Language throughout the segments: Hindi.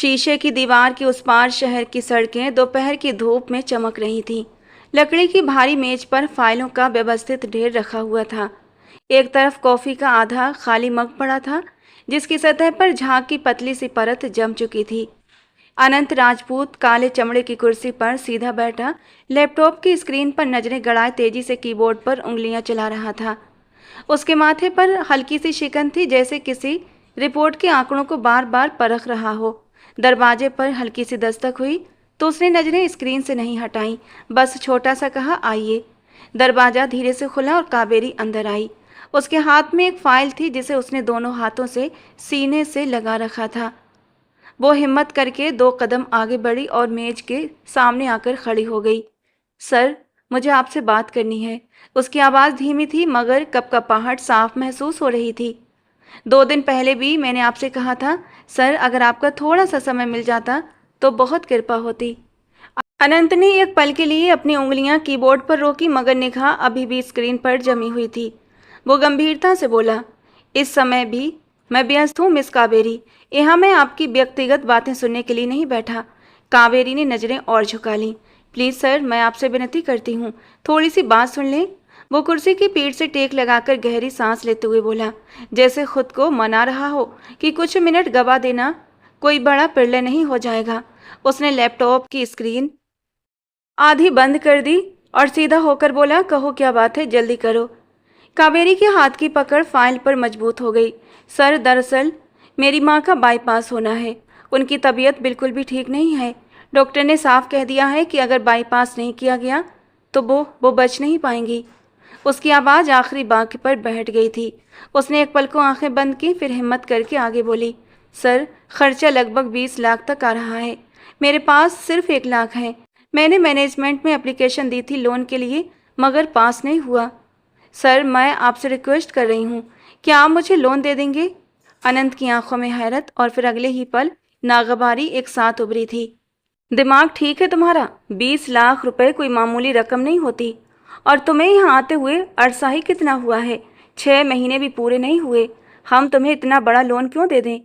शीशे की दीवार के उस पार शहर की सड़कें दोपहर की धूप में चमक रही थीं। लकड़ी की भारी मेज पर फाइलों का व्यवस्थित ढेर रखा हुआ था। एक तरफ कॉफी का आधा खाली मग पड़ा था, जिसकी सतह पर झाग की पतली सी परत जम चुकी थी। अनंत राजपूत काले चमड़े की कुर्सी पर सीधा बैठा लैपटॉप की स्क्रीन पर नजरें गड़ाए तेजी से कीबोर्ड पर उंगलियां चला रहा था। उसके माथे पर हल्की सी शिकन थी, जैसे किसी रिपोर्ट के आंकड़ों को बार बार परख रहा हो। दरवाजे पर हल्की सी दस्तक हुई तो उसने नजरें स्क्रीन से नहीं हटाई, बस छोटा सा कहा, आइए। दरवाजा धीरे से खुला और कावेरी अंदर आई। उसके हाथ में एक फाइल थी जिसे उसने दोनों हाथों से सीने से लगा रखा था। वो हिम्मत करके 2 कदम आगे बढ़ी और मेज के सामने आकर खड़ी हो गई। सर, मुझे आपसे बात करनी है। उसकी आवाज़ धीमी थी मगर कपकपाहट साफ महसूस हो रही थी। 2 दिन पहले भी मैंने आपसे कहा था, सर अगर आपका थोड़ा सा समय मिल जाता तो बहुत कृपा होती। अनंत ने एक पल के लिए अपनी उंगलियां कीबोर्ड पर रोकी मगर निगाह अभी भी स्क्रीन पर जमी हुई थी। वो गंभीरता से बोला, इस समय भी मैं व्यस्त हूँ मिस कावेरी। यहाँ मैं आपकी व्यक्तिगत बातें सुनने के लिए नहीं बैठा। कावेरी ने नजरें और झुका लीं। प्लीज़ सर, मैं आपसे विनती करती हूँ, थोड़ी सी बात सुन लें। वो कुर्सी की पीठ से टेक लगाकर गहरी सांस लेते हुए बोला, जैसे खुद को मना रहा हो कि कुछ मिनट गवा देना कोई बड़ा प्रलय नहीं हो जाएगा। उसने लैपटॉप की स्क्रीन आधी बंद कर दी और सीधा होकर बोला, कहो क्या बात है, जल्दी करो। कावेरी के हाथ की पकड़ फाइल पर मजबूत हो गई। सर, दरअसल मेरी माँ का बाईपास होना है। उनकी तबीयत बिल्कुल भी ठीक नहीं है। डॉक्टर ने साफ कह दिया है कि अगर बाईपास नहीं किया गया तो वो बच नहीं पाएंगी। उसकी आवाज़ आखिरी बात पर बैठ गई थी। उसने एक पल को आंखें बंद की, फिर हिम्मत करके आगे बोली, सर खर्चा लगभग 20 लाख तक आ रहा है। मेरे पास सिर्फ 1 लाख है। मैंने मैनेजमेंट में एप्लीकेशन दी थी लोन के लिए मगर पास नहीं हुआ। सर, मैं आपसे रिक्वेस्ट कर रही हूँ, क्या आप मुझे लोन दे देंगे? अनंत की आंखों में हैरत और फिर अगले ही पल नागवारी एक साथ उभरी थी। दिमाग ठीक है तुम्हारा? 20 लाख रुपए कोई मामूली रकम नहीं होती। और तुम्हें यहाँ आते हुए अरसा ही कितना हुआ है? 6 महीने भी पूरे नहीं हुए। हम तुम्हें इतना बड़ा लोन क्यों दे दें?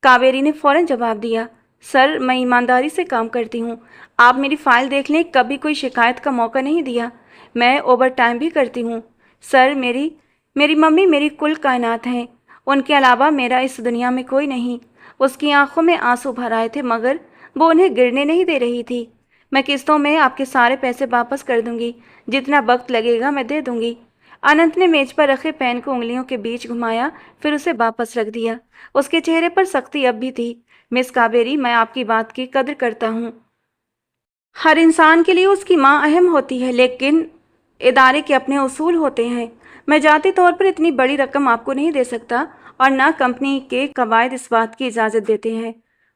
कावेरी ने फौरन जवाब दिया, सर मैं ईमानदारी से काम करती हूँ। आप मेरी फाइल देख लें, कभी कोई शिकायत का मौका नहीं दिया। मैं ओवर टाइम भी करती हूँ। सर, मेरी मेरी मम्मी मेरी कुल कायनात हैं। उनके अलावा मेरा इस दुनिया में कोई नहीं। उसकी आंखों में आंसू भर आए थे मगर वो उन्हें गिरने नहीं दे रही थी। मैं किस्तों में आपके सारे पैसे वापस कर दूंगी। जितना वक्त लगेगा मैं दे दूंगी। अनंत ने मेज पर रखे पेन को उंगलियों के बीच घुमाया, फिर उसे वापस रख दिया। उसके चेहरे पर सख्ती अब भी थी। मिस कावेरी, मैं आपकी बात की कदर करता हूँ। हर इंसान के लिए उसकी माँ अहम होती है, लेकिन इदारे के अपने उसूल होते हैं। मैं जाती तौर पर इतनी बड़ी रकम आपको नहीं दे सकता और ना कंपनी के कवायद इस बात की इजाज़त देते हैं।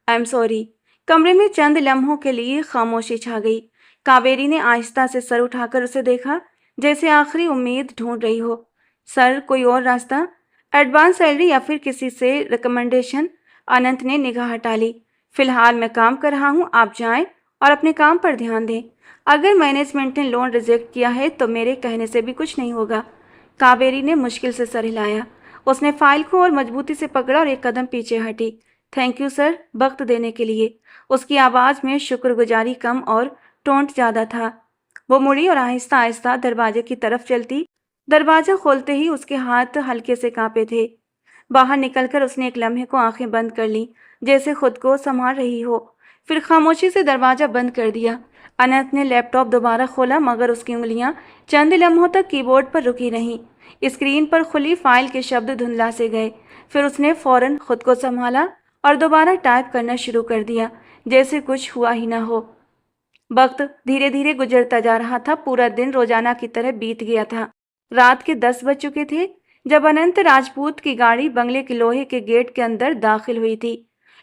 I am sorry. कमरे में चंद लम्हों के लिए खामोशी छा गई। कावेरी ने आहिस्ता से सर उठाकर उसे देखा, जैसे आखिरी उम्मीद ढूंढ रही हो। सर, कोई और रास्ता? एडवांस सैलरी या फिर किसी से रिकमेंडेशन? अनंत ने निगाह हटा ली। फिलहाल मैं काम कर रहा हूँ, आप जाएं और अपने काम पर ध्यान दें। अगर मैनेजमेंट ने लोन रिजेक्ट किया है तो मेरे कहने से भी कुछ नहीं होगा। कावेरी ने मुश्किल से सर हिलाया। उसने फाइल को और मजबूती से पकड़ा और 1 कदम पीछे हटी। थैंक यू सर, वक्त देने के लिए। उसकी आवाज़ में शुक्रगुजारी कम और टोंट ज़्यादा था। वो मुड़ी और आहिस्ता आहिस्ता दरवाजे की तरफ चलती। दरवाजा खोलते ही उसके हाथ हल्के से कांपे थे। बाहर निकलकर उसने एक लम्हे को आंखें बंद कर लीं, जैसे खुद को संभाल रही हो। फिर खामोशी से दरवाजा बंद कर दिया। अनंत ने लैपटॉप दोबारा खोला मगर उसकी उंगलियां चंद लम्हों तक कीबोर्ड पर रुकी रहीं। स्क्रीन पर खुली फाइल के शब्द धुंधला से गए। फिर उसने फौरन खुद को संभाला और दोबारा टाइप करना शुरू कर दिया, जैसे कुछ हुआ ही ना हो। वक्त धीरे धीरे गुजरता जा रहा था। पूरा दिन रोजाना की तरह बीत गया था। रात के 10 बज चुके थे जब अनंत राजपूत की गाड़ी बंगले के लोहे के गेट के अंदर दाखिल हुई थी।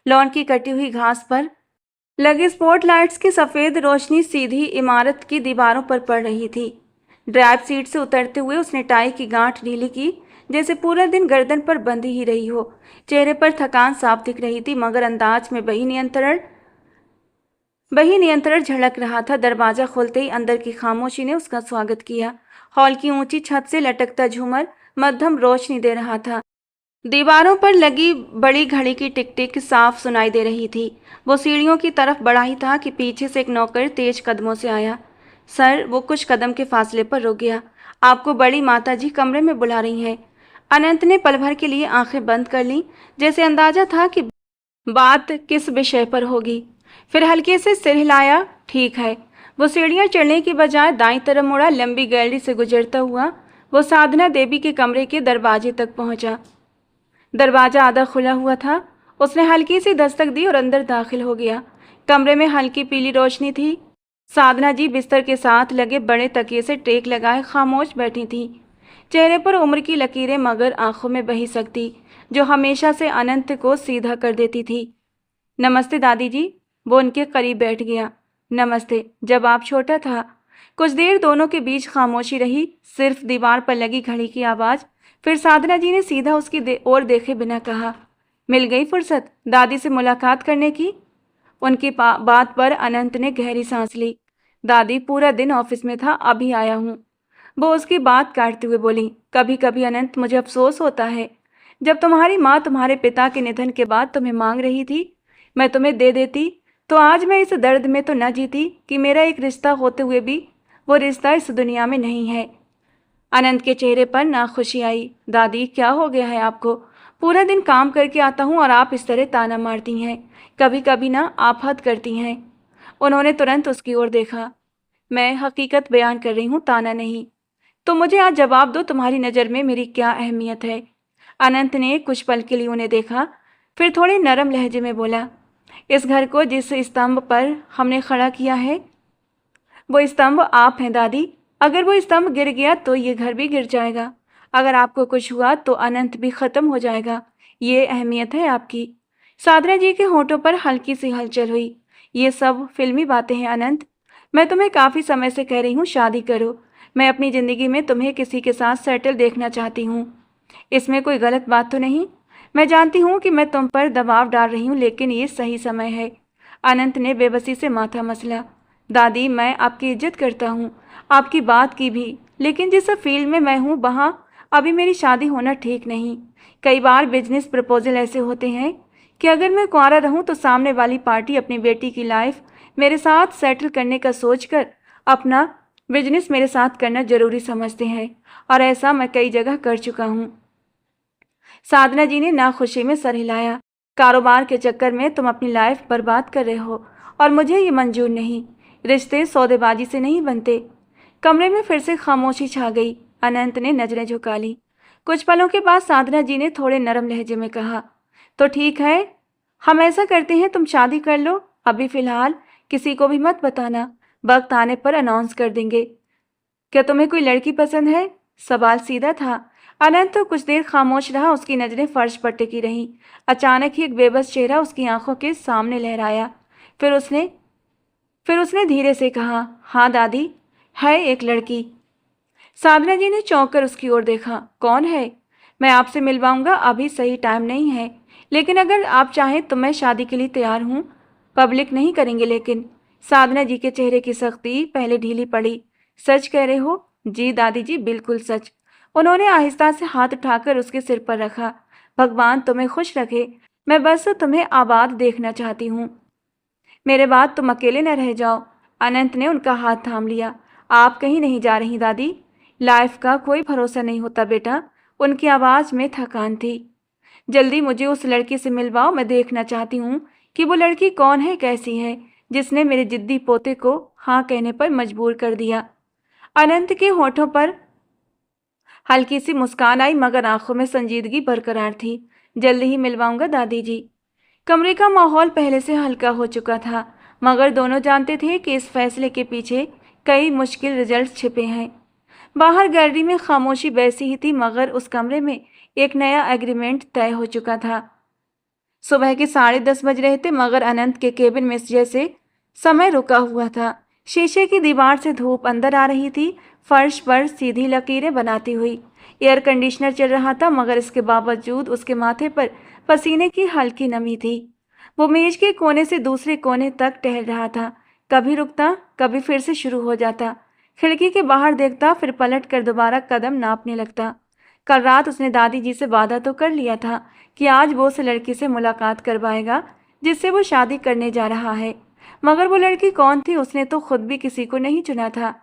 लॉन की कटी हुई घास पर लगे स्पॉटलाइट्स की सफेद रोशनी सीधी इमारत की दीवारों पर पड़ रही थी। ड्राइव सीट से उतरते हुए उसने टाई की गांठ ढीली की, जैसे पूरा दिन गर्दन पर बंधी ही रही हो। चेहरे पर थकान साफ दिख रही थी मगर अंदाज में वही नियंत्रण झलक रहा था। दरवाजा खोलते ही अंदर की खामोशी ने उसका स्वागत किया। हॉल की ऊंची छत से लटकता झूमर मध्यम रोशनी दे रहा था। दीवारों पर लगी बड़ी घड़ी की टिक टिक साफ सुनाई दे रही थी। वो सीढ़ियों की तरफ बढ़ा ही था कि पीछे से एक नौकर तेज कदमों से आया। सर, वो कुछ कदम के फासले पर रुक गया। आपको बड़ी माता जी कमरे में बुला रही हैं। अनंत ने पल भर के लिए आंखें बंद कर लीं, जैसे अंदाजा था कि बात किस विषय पर होगी। फिर हल्के से सिर हिलाया। ठीक है। वो सीढ़ियां चढ़ने की बजाय दाईं तरफ मुड़ा। लंबी गैलरी से गुजरता हुआ वो साधना देवी के कमरे के दरवाजे तक पहुंचा। दरवाजा आधा खुला हुआ था। उसने हल्की सी दस्तक दी और अंदर दाखिल हो गया। कमरे में हल्की पीली रोशनी थी। साधना जी बिस्तर के साथ लगे बड़े तकिए से टेक लगाए खामोश बैठी थी। चेहरे पर उम्र की लकीरें, मगर आंखों में बही सकती जो हमेशा से अनंत को सीधा कर देती थी। नमस्ते दादी जी। वो उनके करीब बैठ गया। नमस्ते। जब आप छोटा था। कुछ देर दोनों के बीच खामोशी रही, सिर्फ दीवार पर लगी घड़ी की आवाज। फिर साधना जी ने सीधा उसकी ओर देखे बिना कहा, मिल गई फुर्सत दादी से मुलाकात करने की? उनकी बात पर अनंत ने गहरी सांस ली। दादी, पूरा दिन ऑफिस में था, अभी आया हूँ। वो उसकी बात काटते हुए बोली, कभी कभी अनंत मुझे अफसोस होता है, जब तुम्हारी माँ तुम्हारे पिता के निधन के बाद तुम्हें मांग रही थी, मैं तुम्हें दे देती तो आज मैं इस दर्द में तो न जीती कि मेरा एक रिश्ता होते हुए भी वो रिश्ता इस दुनिया में नहीं है। अनंत के चेहरे पर नाखुशी आई। दादी, क्या हो गया है आपको? पूरा दिन काम करके आता हूँ और आप इस तरह ताना मारती हैं। कभी कभी ना आप हद करती हैं। उन्होंने तुरंत उसकी ओर देखा। मैं हकीकत बयान कर रही हूँ, ताना नहीं। तो मुझे आज जवाब दो, तुम्हारी नज़र में मेरी क्या अहमियत है? अनंत ने कुछ पल के लिए उन्हें देखा, फिर थोड़े नरम लहजे में बोला, इस घर को जिस स्तंभ पर हमने खड़ा किया है, वो स्तंभ आप हैं दादी। अगर वो स्तंभ गिर गया तो ये घर भी गिर जाएगा। अगर आपको कुछ हुआ तो अनंत भी खत्म हो जाएगा। ये अहमियत है आपकी। साधना जी के होठों पर हल्की सी हलचल हुई। ये सब फिल्मी बातें हैं अनंत। मैं तुम्हें काफी समय से कह रही हूँ, शादी करो। मैं अपनी जिंदगी में तुम्हें किसी के साथ सेटल देखना चाहती हूँ। इसमें कोई गलत बात तो नहीं? मैं जानती हूँ कि मैं तुम पर दबाव डाल रही हूँ, लेकिन ये सही समय है। अनंत ने बेबसी से माथा मसला। दादी, मैं आपकी इज्जत करता हूँ, आपकी बात की भी, लेकिन जिस फील्ड में मैं हूँ वहाँ अभी मेरी शादी होना ठीक नहीं। कई बार बिजनेस प्रपोजल ऐसे होते हैं कि अगर मैं कुंवारा रहूँ तो सामने वाली पार्टी अपनी बेटी की लाइफ मेरे साथ सेटल करने का सोचकर अपना बिजनेस मेरे साथ करना जरूरी समझते हैं, और ऐसा मैं कई जगह कर चुका हूँ। साधना जी ने नाखुशी में सर हिलाया। कारोबार के चक्कर में तुम अपनी लाइफ बर्बाद कर रहे हो और मुझे ये मंजूर नहीं। रिश्ते सौदेबाजी से नहीं बनते। कमरे में फिर से खामोशी छा गई। अनंत ने नजरें झुका ली। कुछ पलों के बाद साधना जी ने थोड़े नरम लहजे में कहा, तो ठीक है, हम ऐसा करते हैं, तुम शादी कर लो। अभी फिलहाल किसी को भी मत बताना, वक्त आने पर अनाउंस कर देंगे। क्या तुम्हें कोई लड़की पसंद है? सवाल सीधा था। अनंत तो कुछ देर खामोश रहा। उसकी नजरें फर्श पर टिकी रहीं। अचानक ही एक बेबस चेहरा उसकी आंखों के सामने लहराया। फिर उसने फिर उसने धीरे से कहा, हाँ दादी, है एक लड़की। साधना जी ने चौंक कर उसकी ओर देखा। कौन है? मैं आपसे मिलवाऊंगा, अभी सही टाइम नहीं है, लेकिन अगर आप चाहें तो मैं शादी के लिए तैयार हूँ। पब्लिक नहीं करेंगे लेकिन। साधना जी के चेहरे की सख्ती पहले ढीली पड़ी। सच कह रहे हो? जी दादी जी, बिल्कुल सच। उन्होंने आहिस्ता से हाथ उठाकर उसके सिर पर रखा। भगवान तुम्हें खुश रखे। मैं बस तुम्हें आबाद देखना चाहती हूँ। मेरे बाद तुम अकेले न रह जाओ। अनंत ने उनका हाथ थाम लिया। आप कहीं नहीं जा रही दादी। लाइफ का कोई भरोसा नहीं होता बेटा। उनकी आवाज़ में थकान थी। जल्दी मुझे उस लड़की से मिलवाओ। मैं देखना चाहती हूँ कि वो लड़की कौन है, कैसी है, जिसने मेरे जिद्दी पोते को हाँ कहने पर मजबूर कर दिया। अनंत के होठों पर हल्की सी मुस्कान आई, मगर आंखों में संजीदगी बरकरार थी। जल्दी ही मिलवाऊंगा दादी जी। कमरे का माहौल पहले से हल्का हो चुका था, मगर दोनों जानते थे कि इस फैसले के पीछे कई मुश्किल रिजल्ट छिपे हैं। बाहर गैलरी में खामोशी वैसी ही थी, मगर उस कमरे में एक नया एग्रीमेंट तय हो चुका था। सुबह के 10:30 बज रहे थे, मगर अनंत के केबिन में जैसे समय रुका हुआ था। शीशे की दीवार से धूप अंदर आ रही थी, फर्श पर सीधी लकीरें बनाती हुई। एयर कंडीशनर चल रहा था, मगर इसके बावजूद उसके माथे पर पसीने की हल्की नमी थी। वो मेज के कोने से दूसरे कोने तक टहल रहा था, कभी रुकता, कभी फिर से शुरू हो जाता। खिड़की के बाहर देखता, फिर पलट कर दोबारा कदम नापने लगता। कल रात उसने दादी जी से वादा तो कर लिया था कि आज वो उस लड़की से मुलाकात करवाएगा जिससे वो शादी करने जा रहा है, मगर वो लड़की कौन थी उसने तो खुद भी किसी को नहीं चुना था।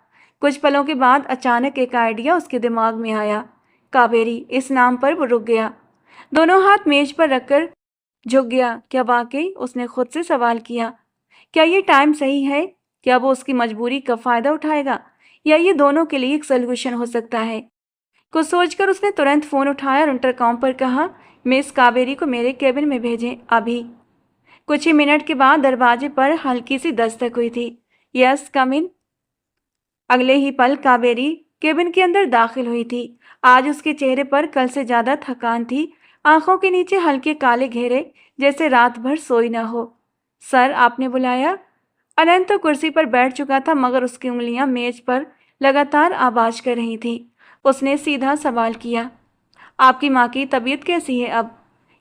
कुछ पलों के बाद अचानक एक आइडिया उसके दिमाग में आया। कावेरी, इस नाम पर वो रुक गया, दोनों हाथ मेज पर रखकर झुक गया। क्या वाकई, उसने खुद से सवाल किया, क्या ये टाइम सही है? क्या वो उसकी मजबूरी का फायदा उठाएगा या ये दोनों के लिए एक सोल्यूशन हो सकता है? कुछ सोचकर उसने तुरंत फोन उठाया और इंटरकॉम पर कहा, मिस कावेरी को मेरे केबिन में भेजें अभी। कुछ ही मिनट के बाद दरवाजे पर हल्की सी दस्तक हुई थी। यस, कम इन। अगले ही पल कावेरी केबिन के अंदर दाखिल हुई थी। आज उसके चेहरे पर कल से ज्यादा थकान थी, आंखों के नीचे हल्के काले घेरे, जैसे रात भर सोई न हो। सर, आपने बुलाया? अनंत तो कुर्सी पर बैठ चुका था, मगर उसकी उंगलियां मेज पर लगातार आवाज कर रही थी। उसने सीधा सवाल किया, आपकी माँ की तबीयत कैसी है अब?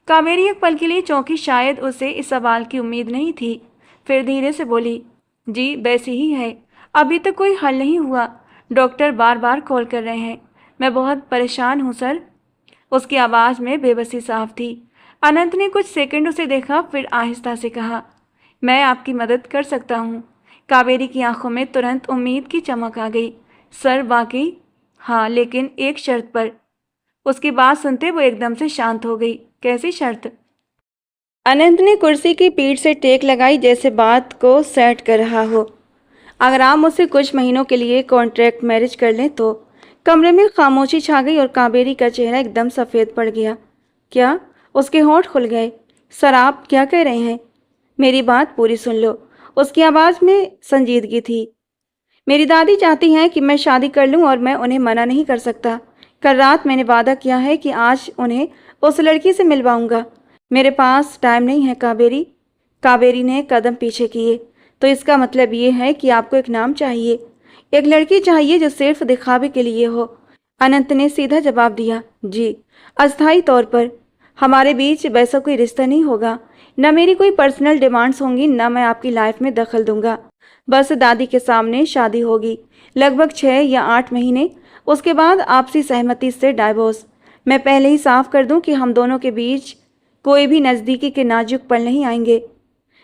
कावेरी एक पल के लिए चौंकी, शायद उसे इस सवाल की उम्मीद नहीं थी। फिर धीरे से बोली, जी वैसी ही है, अभी तक कोई हल नहीं हुआ, डॉक्टर बार बार कॉल कर रहे हैं, मैं बहुत परेशान हूँ सर। उसकी आवाज़ में बेबसी साफ थी। अनंत ने कुछ सेकंड उसे देखा, फिर आहिस्ता से कहा, मैं आपकी मदद कर सकता हूँ। कावेरी की आंखों में तुरंत उम्मीद की चमक आ गई। सर वाकई? हाँ, लेकिन एक शर्त पर। उसकी बात सुनते वो एकदम से शांत हो गई। कैसी शर्त? अनंत ने कुर्सी की पीठ से टेक लगाई, जैसे बात को सेट कर रहा हो। अगर आप मुझसे कुछ महीनों के लिए कॉन्ट्रैक्ट मैरिज कर लें तो। कमरे में खामोशी छा गई और कावेरी का चेहरा एकदम सफ़ेद पड़ गया। क्या? उसके होंठ खुल गए। सर, आप क्या कह रहे हैं? मेरी बात पूरी सुन लो। उसकी आवाज़ में संजीदगी थी। मेरी दादी चाहती हैं कि मैं शादी कर लूं और मैं उन्हें मना नहीं कर सकता। कल रात मैंने वादा किया है कि आज उन्हें उस लड़की से मिलवाऊंगा। मेरे पास टाइम नहीं है कावेरी। कावेरी ने कदम पीछे किए। तो इसका मतलब ये है कि आपको एक नाम चाहिए, एक लड़की चाहिए जो सिर्फ दिखावे के लिए हो। अनंत ने सीधा जवाब दिया, जी, अस्थायी तौर पर। हमारे बीच वैसा कोई रिश्ता नहीं होगा, न मेरी कोई पर्सनल डिमांड्स होंगी, न मैं आपकी लाइफ में दखल दूंगा। बस दादी के सामने शादी होगी, लगभग 6 या 8 महीने, उसके बाद आपसी सहमति से डाइवोर्स। मैं पहले ही साफ कर दूं कि हम दोनों के बीच कोई भी नज़दीकी के नाजुक पल नहीं आएंगे।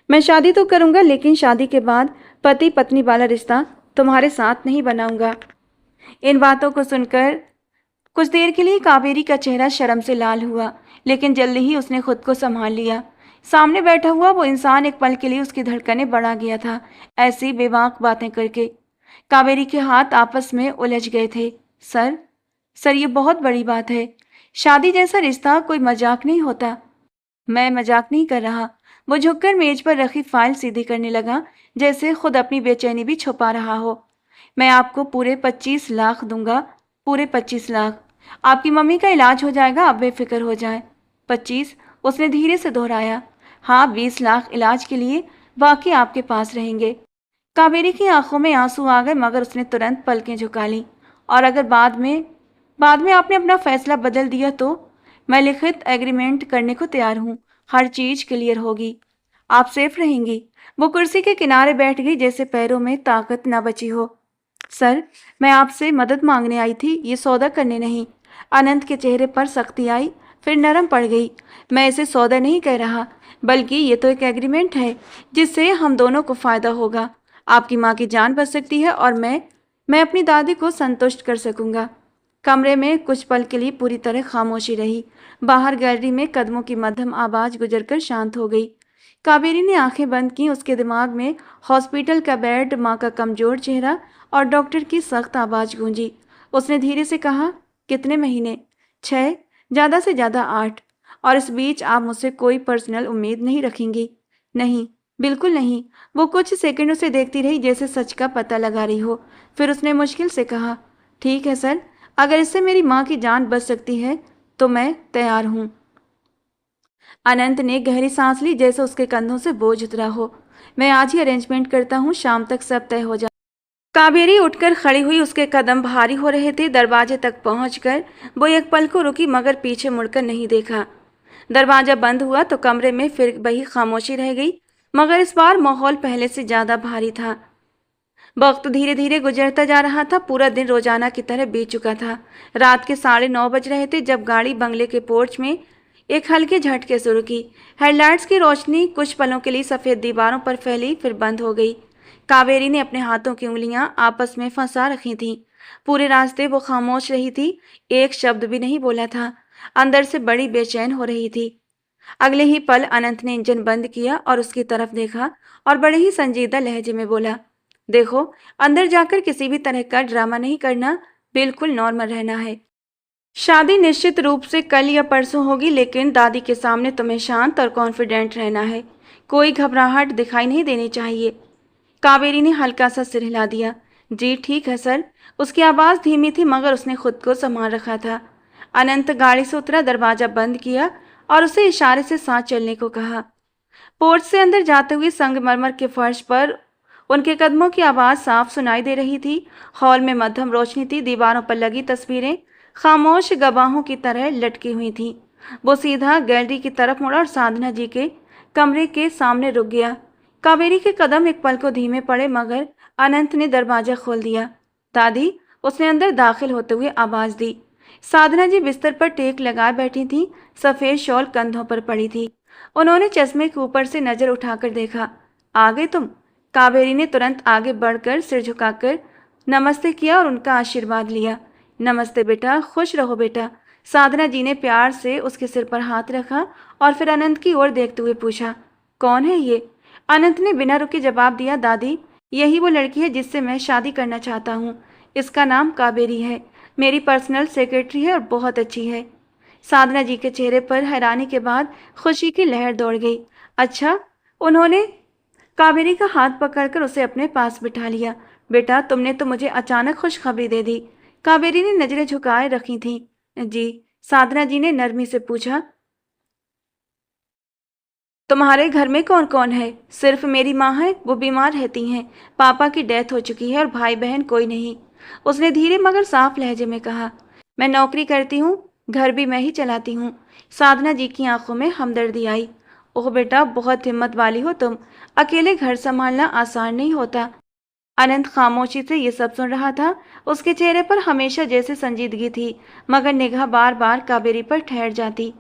मैं शादी तो करूंगा, लेकिन शादी के बाद पति पत्नी वाला रिश्ता तुम्हारे साथ नहीं बनाऊंगा। इन बातों को सुनकर कुछ देर के लिए कावेरी का चेहरा शर्म से लाल हुआ, लेकिन जल्दी ही उसने खुद को संभाल लिया। सामने बैठा हुआ वो इंसान एक पल के लिए उसकी धड़कनें बढ़ा गया था, ऐसी बेबाक बातें करके। कावेरी के हाथ आपस में उलझ गए थे। सर, सर, ये बहुत बड़ी बात है। शादी जैसा रिश्ता कोई मजाक नहीं होता। मैं मजाक नहीं कर रहा। वो झुककर मेज पर रखी फाइल सीधी करने लगा, जैसे खुद अपनी बेचैनी भी छुपा रहा हो। मैं आपको पूरे 25 लाख दूंगा, पूरे 25 लाख। आपकी मम्मी का इलाज हो जाएगा, आप बेफिक्र हो जाए। 25? उसने धीरे से दोहराया। हाँ, 20 लाख इलाज के लिए बाकी आपके पास रहेंगे। कावेरी की आंखों में आंसू आ गए, मगर उसने तुरंत पलकें झुका ली। और अगर बाद में आपने अपना फैसला बदल दिया तो मैं लिखित एग्रीमेंट करने को तैयार हूँ। हर चीज क्लियर होगी, आप सेफ रहेंगी। वो कुर्सी के किनारे बैठ गई, जैसे पैरों में ताकत न बची हो। सर, मैं आपसे मदद मांगने आई थी, ये सौदा करने नहीं। अनंत के चेहरे पर सख्ती आई, फिर नरम पड़ गई। मैं इसे सौदा नहीं कह रहा, बल्कि ये तो एक एग्रीमेंट है जिससे हम दोनों को फायदा होगा। आपकी माँ की जान बच सकती है और मैं अपनी दादी को संतुष्ट कर सकूंगा। कमरे में कुछ पल के लिए पूरी तरह खामोशी रही। बाहर गैलरी में कदमों की मध्यम आवाज गुजरकर शांत हो गई। कावेरी ने आंखें बंद की। उसके दिमाग में हॉस्पिटल का बेड, माँ का कमजोर चेहरा और डॉक्टर की सख्त आवाज गूंजी। उसने धीरे से कहा, कितने महीने? 6, ज़्यादा से ज़्यादा 8। और इस बीच आप मुझसे कोई पर्सनल उम्मीद नहीं रखेंगी? नहीं, बिल्कुल नहीं। वो कुछ सेकंड उसे देखती रही, जैसे सच का पता लगा रही हो। फिर उसने मुश्किल से कहा, ठीक है सर, अगर इससे मेरी माँ की जान बच सकती है तो मैं तैयार हूँ। अनंत ने गहरी सांस ली, जैसे उसके कंधों से बोझ उतरा हो। मैं आज ही अरेंजमेंट करता हूँ, शाम तक सब तय हो जाए। कावेरी उठकर खड़ी हुई, उसके कदम भारी हो रहे थे। दरवाजे तक पहुंचकर वो एक पल को रुकी, मगर पीछे मुड़कर नहीं देखा। दरवाजा बंद हुआ तो कमरे में फिर वही खामोशी रह गई, मगर इस बार माहौल पहले से ज्यादा भारी था। वक्त धीरे धीरे गुजरता जा रहा था। पूरा दिन रोजाना की तरह बीत चुका था। रात के 9:30 बज रहे थे जब गाड़ी बंगले के पोर्च में एक हल्के झटके से रुकी। हेडलाइट्स की रोशनी कुछ पलों के लिए सफेद दीवारों पर फैली, फिर बंद हो गई। कावेरी ने अपने हाथों की उंगलियां आपस में फंसा रखी थीं। पूरे रास्ते वो खामोश रही थी, एक शब्द भी नहीं बोला था। अंदर से बड़ी बेचैन हो रही थी। अगले ही पल अनंत ने इंजन बंद किया और उसकी तरफ देखा और बड़े ही संजीदा लहजे में बोला, देखो, अंदर जाकर किसी भी तरह का ड्रामा नहीं करना, बिल्कुल नॉर्मल रहना है। शादी निश्चित रूप से कल या परसों होगी, लेकिन दादी के सामने तुम्हें शांत और कॉन्फिडेंट रहना है। कोई घबराहट दिखाई नहीं देनी चाहिए। कावेरी ने हल्का सा सिर हिला दिया। जी ठीक है सर। उसकी आवाज़ धीमी थी मगर उसने खुद को संभाल रखा था। अनंत गाड़ी से उतरा, दरवाजा बंद किया और उसे इशारे से साथ चलने को कहा। पोर्च से अंदर जाते हुए संगमरमर के फर्श पर उनके कदमों की आवाज़ साफ सुनाई दे रही थी। हॉल में मध्यम रोशनी थी। दीवारों पर लगी तस्वीरें खामोश गवाहों की तरह लटकी हुई थीं। वो सीधा गैलरी की तरफ मुड़ा और साधना जी के कमरे के सामने रुक गया। कावेरी के कदम एक पल को धीमे पड़े मगर अनंत ने दरवाजा खोल दिया। दादी, उसने अंदर दाखिल होते हुए आवाज़ दी। साधना जी बिस्तर पर टेक लगाए बैठी थीं। सफ़ेद शॉल कंधों पर पड़ी थी। उन्होंने चश्मे के ऊपर से नज़र उठाकर देखा। आ गए तुम? कावेरी ने तुरंत आगे बढ़कर सिर झुकाकर नमस्ते किया और उनका आशीर्वाद लिया। नमस्ते बेटा, खुश रहो बेटा। साधना जी ने प्यार से उसके सिर पर हाथ रखा और फिर अनंत की ओर देखते हुए पूछा, कौन है ये? अनंत ने बिना रुके जवाब दिया, दादी, यही वो लड़की है जिससे मैं शादी करना चाहता हूँ। इसका नाम कावेरी है, मेरी पर्सनल सेक्रेटरी है और बहुत अच्छी है। साधना जी के चेहरे पर हैरानी के बाद खुशी की लहर दौड़ गई। अच्छा? उन्होंने कावेरी का हाथ पकड़कर उसे अपने पास बिठा लिया। बेटा, तुमने तो मुझे अचानक खुशखबरी दे दी। कावेरी ने नजरें झुकाए रखी थीं। जी? साधना जी ने नरमी से पूछा, तुम्हारे घर में कौन कौन है? सिर्फ मेरी माँ है, वो बीमार रहती हैं। पापा की डेथ हो चुकी है और भाई बहन कोई नहीं। उसने धीरे मगर साफ लहजे में कहा। मैं नौकरी करती हूँ, घर भी मैं ही चलाती हूँ। साधना जी की आंखों में हमदर्दी आई। ओह बेटा, बहुत हिम्मत वाली हो तुम। अकेले घर संभालना आसान नहीं होता। अनंत खामोशी से ये सब सुन रहा था। उसके चेहरे पर हमेशा जैसे संजीदगी थी मगर निगाह बार बार कावेरी पर ठहर जाती।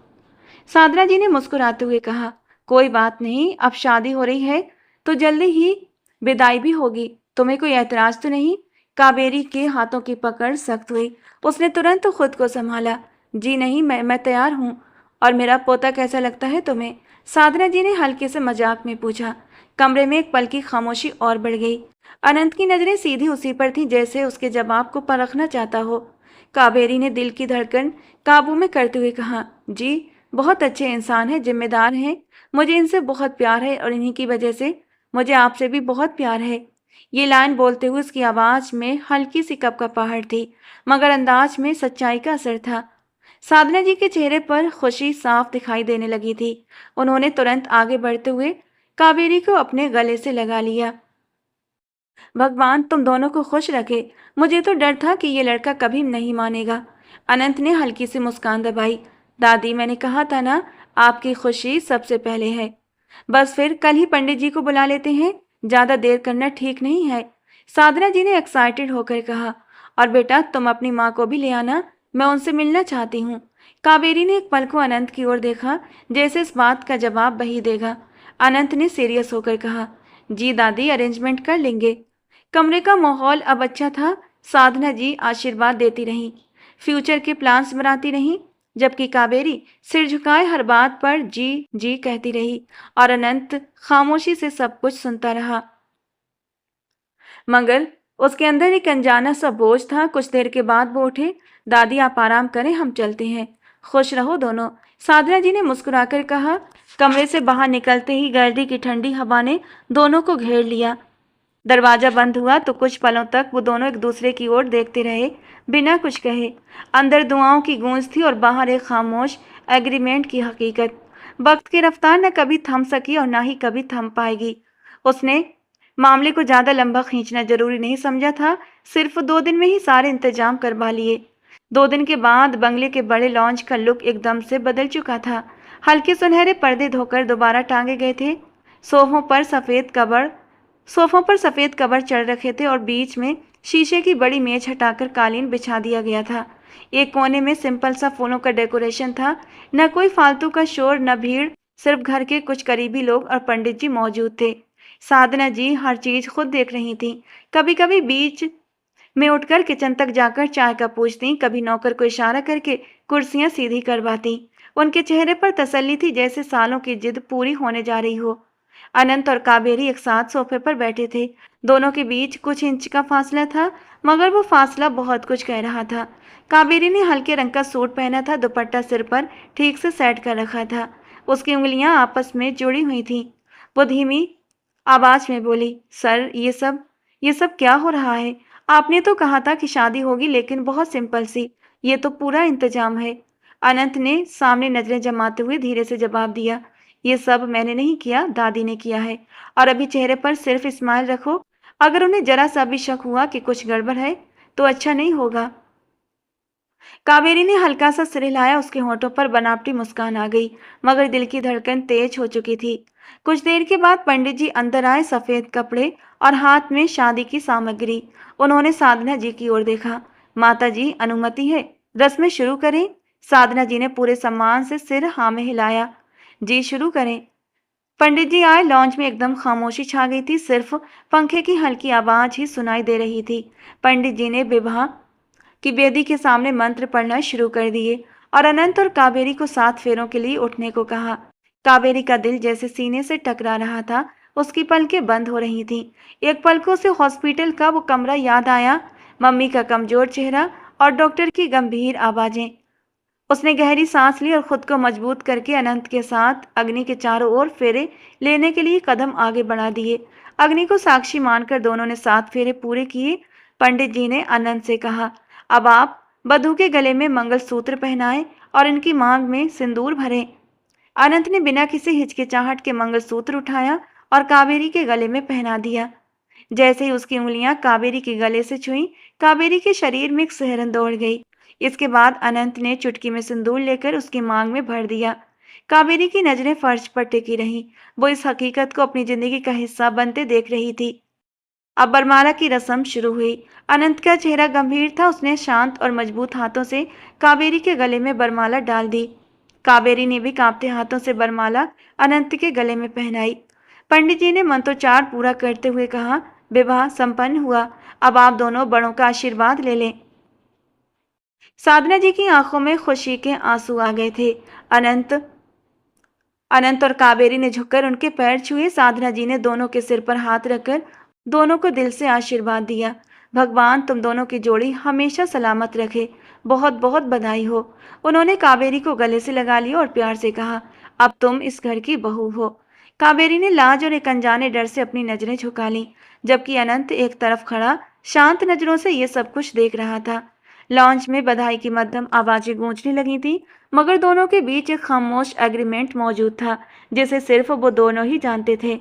साधना जी ने मुस्कुराते हुए कहा, कोई बात नहीं, अब शादी हो रही है तो जल्दी ही विदाई भी होगी। तुम्हें कोई ऐतराज तो नहीं? कावेरी के हाथों की पकड़ सख्त हुई। उसने तुरंत खुद को संभाला। जी नहीं, मैं तैयार हूँ। और मेरा पोता कैसा लगता है तुम्हें? साधना जी ने हल्के से मजाक में पूछा। कमरे में एक पल की खामोशी और बढ़ गई। अनंत की नजरें सीधी उसी पर थीं जैसे उसके जवाब को परखना चाहता हो। कावेरी ने दिल की धड़कन काबू में करते हुए कहा, जी, बहुत अच्छे इंसान हैं, जिम्मेदार हैं। मुझे इनसे बहुत प्यार है और इन्हीं की वजह से मुझे आपसे भी बहुत प्यार है। ये लाइन बोलते हुए उसकी आवाज़ में हल्की सी कपकपाहट थी मगर अंदाज में सच्चाई का असर था। साधना जी के चेहरे पर खुशी साफ दिखाई देने लगी थी। उन्होंने तुरंत आगे बढ़ते हुए कावेरी को अपने गले से लगा लिया। भगवान तुम दोनों को खुश रखे। मुझे तो डर था कि ये लड़का कभी नहीं मानेगा। अनंत ने हल्की सी मुस्कान दबाई। दादी, मैंने कहा था ना, आपकी खुशी सबसे पहले है। बस फिर कल ही पंडित जी को बुला लेते हैं, ज्यादा देर करना ठीक नहीं है। साधना जी ने एक्साइटेड होकर कहा। और बेटा, तुम अपनी माँ को भी ले आना, मैं उनसे मिलना चाहती हूँ। कावेरी ने एक पल को अनंत की ओर देखा जैसे इस बात का जवाब वही देगा। अनंत ने सीरियस होकर कहा, जी दादी, अरेंजमेंट कर लेंगे। कमरे का माहौल अब अच्छा था। साधना जी आशीर्वाद देती रहीं, फ्यूचर के प्लान्स बनाती रहीं, जबकि कावेरी सिर झुकाए हर बात पर जी जी कहती रही और अनंत खामोशी से सब कुछ सुनता रहा। मगर उसके अंदर एक अनजाना सा बोझ था। कुछ देर के बाद वो उठे। दादी, आप आराम करें, हम चलते हैं। खुश रहो दोनों, साधना जी ने मुस्कुराकर कहा। कमरे से बाहर निकलते ही गैलरी की ठंडी हवा ने दोनों को घेर लिया। दरवाजा बंद हुआ तो कुछ पलों तक वो दोनों एक दूसरे की ओर देखते रहे बिना कुछ कहे। अंदर दुआओं की गूंज थी और बाहर एक खामोश एग्रीमेंट की हकीकत। वक्त की रफ्तार न कभी थम सकी और ना ही कभी थम पाएगी। उसने मामले को ज़्यादा लंबा खींचना जरूरी नहीं समझा था। सिर्फ 2 दिन में ही सारे इंतजाम करवा लिए। 2 दिन के बाद बंगले के बड़े लॉन्च का लुक एकदम से बदल चुका था। हल्के सुनहरे पर्दे धोकर दोबारा टांगे गए थे। सोफों पर सफ़ेद कवर सोफों पर सफेद कवर चढ़ रखे थे और बीच में शीशे की बड़ी मेज हटाकर कालीन बिछा दिया गया था। एक कोने में सिंपल सा फूलों का डेकोरेशन था। न कोई फालतू का शोर, न भीड़, सिर्फ घर के कुछ करीबी लोग और पंडित जी मौजूद थे। साधना जी हर चीज खुद देख रही थी। कभी कभी बीच में उठकर किचन तक जाकर चाय का पूछती, कभी नौकर को इशारा करके कुर्सियां सीधी करवाती। उनके चेहरे पर तसल्ली थी, जैसे सालों की जिद पूरी होने जा रही हो। अनंत और कावेरी एक साथ सोफे पर बैठे थे। दोनों के बीच कुछ इंच का फासला था, मगर वो फासला बहुत कुछ कह रहा था। कावेरी ने हल्के रंग का सूट पहना था, दुपट्टा सिर पर ठीक से सेट कर रखा था। उसकी उंगलियां आपस में जुड़ी हुई थीं। वो धीमी आवाज में बोली, सर, ये सब क्या हो रहा है? आपने तो कहा था कि शादी होगी, लेकिन बहुत सिंपल सी। ये तो पूरा इंतजाम है। अनंत ने सामने नजरें जमाते हुए धीरे से जवाब दिया, ये सब मैंने नहीं किया, दादी ने किया है। और अभी चेहरे पर सिर्फ स्माइल रखो। अगर उन्हें जरा सा भी शक हुआ कि कुछ गड़बड़ है तो अच्छा नहीं होगा। कावेरी ने हल्का सा सिर हिलाया। उसके होठों पर बनावटी मुस्कान आ गई, मगर दिल की धड़कन तेज हो चुकी थी। कुछ देर के बाद पंडित जी अंदर आए, सफेद कपड़े और हाथ में शादी की सामग्री। उन्होंने साधना जी की ओर देखा। माता जी, अनुमति है, रस्में शुरू करें? साधना जी ने पूरे सम्मान से सिर हाँ में हिलाया। जी, शुरू करें। पंडित जी आए। लॉन्च में एकदम खामोशी छा गई थी। सिर्फ पंखे की हल्की आवाज ही सुनाई दे रही थी। पंडित जी ने विवाह की वेदी के सामने मंत्र पढ़ना शुरू कर दिए और अनंत और कावेरी को 7 फेरों के लिए उठने को कहा। कावेरी का दिल जैसे सीने से टकरा रहा था। उसकी पलकें बंद हो रही थीं। एक पलकों से हॉस्पिटल का वो कमरा याद आया, मम्मी का कमजोर चेहरा और डॉक्टर की गंभीर आवाजें। उसने गहरी सांस ली और खुद को मजबूत करके अनंत के साथ अग्नि के चारों ओर फेरे लेने के लिए कदम आगे बढ़ा दिए। अग्नि को साक्षी मानकर दोनों ने 7 फेरे पूरे किए। पंडित जी ने अनंत से कहा, अब आप वधू के गले में मंगलसूत्र पहनाएं और इनकी मांग में सिंदूर भरें। अनंत ने बिना किसी हिचकिचाहट के मंगलसूत्र उठाया और कावेरी के गले में पहना दिया। जैसे ही उसकी उंगलियां कावेरी के गले से छुईं, कावेरी के शरीर में एक सिहरन दौड़ गई। इसके बाद अनंत ने चुटकी में सिंदूर लेकर उसकी मांग में भर दिया। कावेरी की नजरें फर्श पर टिकी रहीं। वो इस हकीकत को अपनी जिंदगी का हिस्सा बनते देख रही थी। अब बरमाला की रस्म शुरू हुई। अनंत का चेहरा गंभीर था। उसने शांत और मजबूत हाथों से कावेरी के गले में बरमाला डाल दी। कावेरी ने भी कांपते हाथों से बरमाला अनंत के गले में पहनाई। पंडित जी ने मंत्रोच्चार पूरा करते हुए कहा, विवाह संपन्न हुआ। अब आप दोनों बड़ों का आशीर्वाद ले लें। साधना जी की आंखों में खुशी के आंसू आ गए थे। अनंत अनंत और कावेरी ने झुककर उनके पैर छुए। साधना जी ने दोनों के सिर पर हाथ रखकर दोनों को दिल से आशीर्वाद दिया। भगवान तुम दोनों की जोड़ी हमेशा सलामत रखे। बहुत बहुत बधाई हो। उन्होंने कावेरी को गले से लगा लिया और प्यार से कहा, अब तुम इस घर की बहू हो। कावेरी ने लाज और एक अनजाने डर से अपनी नजरें झुका लीं, जबकि अनंत एक तरफ खड़ा शांत नजरों से ये सब कुछ देख रहा था। लॉन्च में बधाई की मध्यम आवाजें गूंजने लगी थी, मगर दोनों के बीच एक खामोश एग्रीमेंट मौजूद था, जिसे सिर्फ वो दोनों ही जानते थे।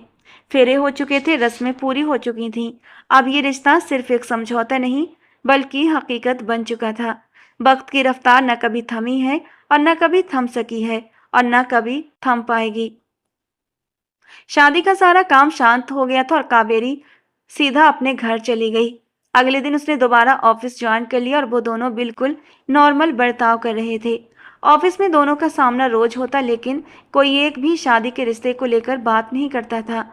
फेरे हो चुके थे, रस्में पूरी हो चुकी थीं। अब ये रिश्ता सिर्फ एक समझौता नहीं, बल्कि हकीकत बन चुका था। वक्त की रफ्तार न कभी थमी है और न कभी थम सकी है और न कभी थम पाएगी। शादी का सारा काम शांत हो गया था और कावेरी सीधा अपने घर चली गई। अगले दिन उसने दोबारा ऑफिस ज्वाइन कर लिया और वो दोनों बिल्कुल नॉर्मल बर्ताव कर रहे थे। ऑफिस में दोनों का सामना रोज होता, लेकिन कोई एक भी शादी के रिश्ते को लेकर बात नहीं करता था।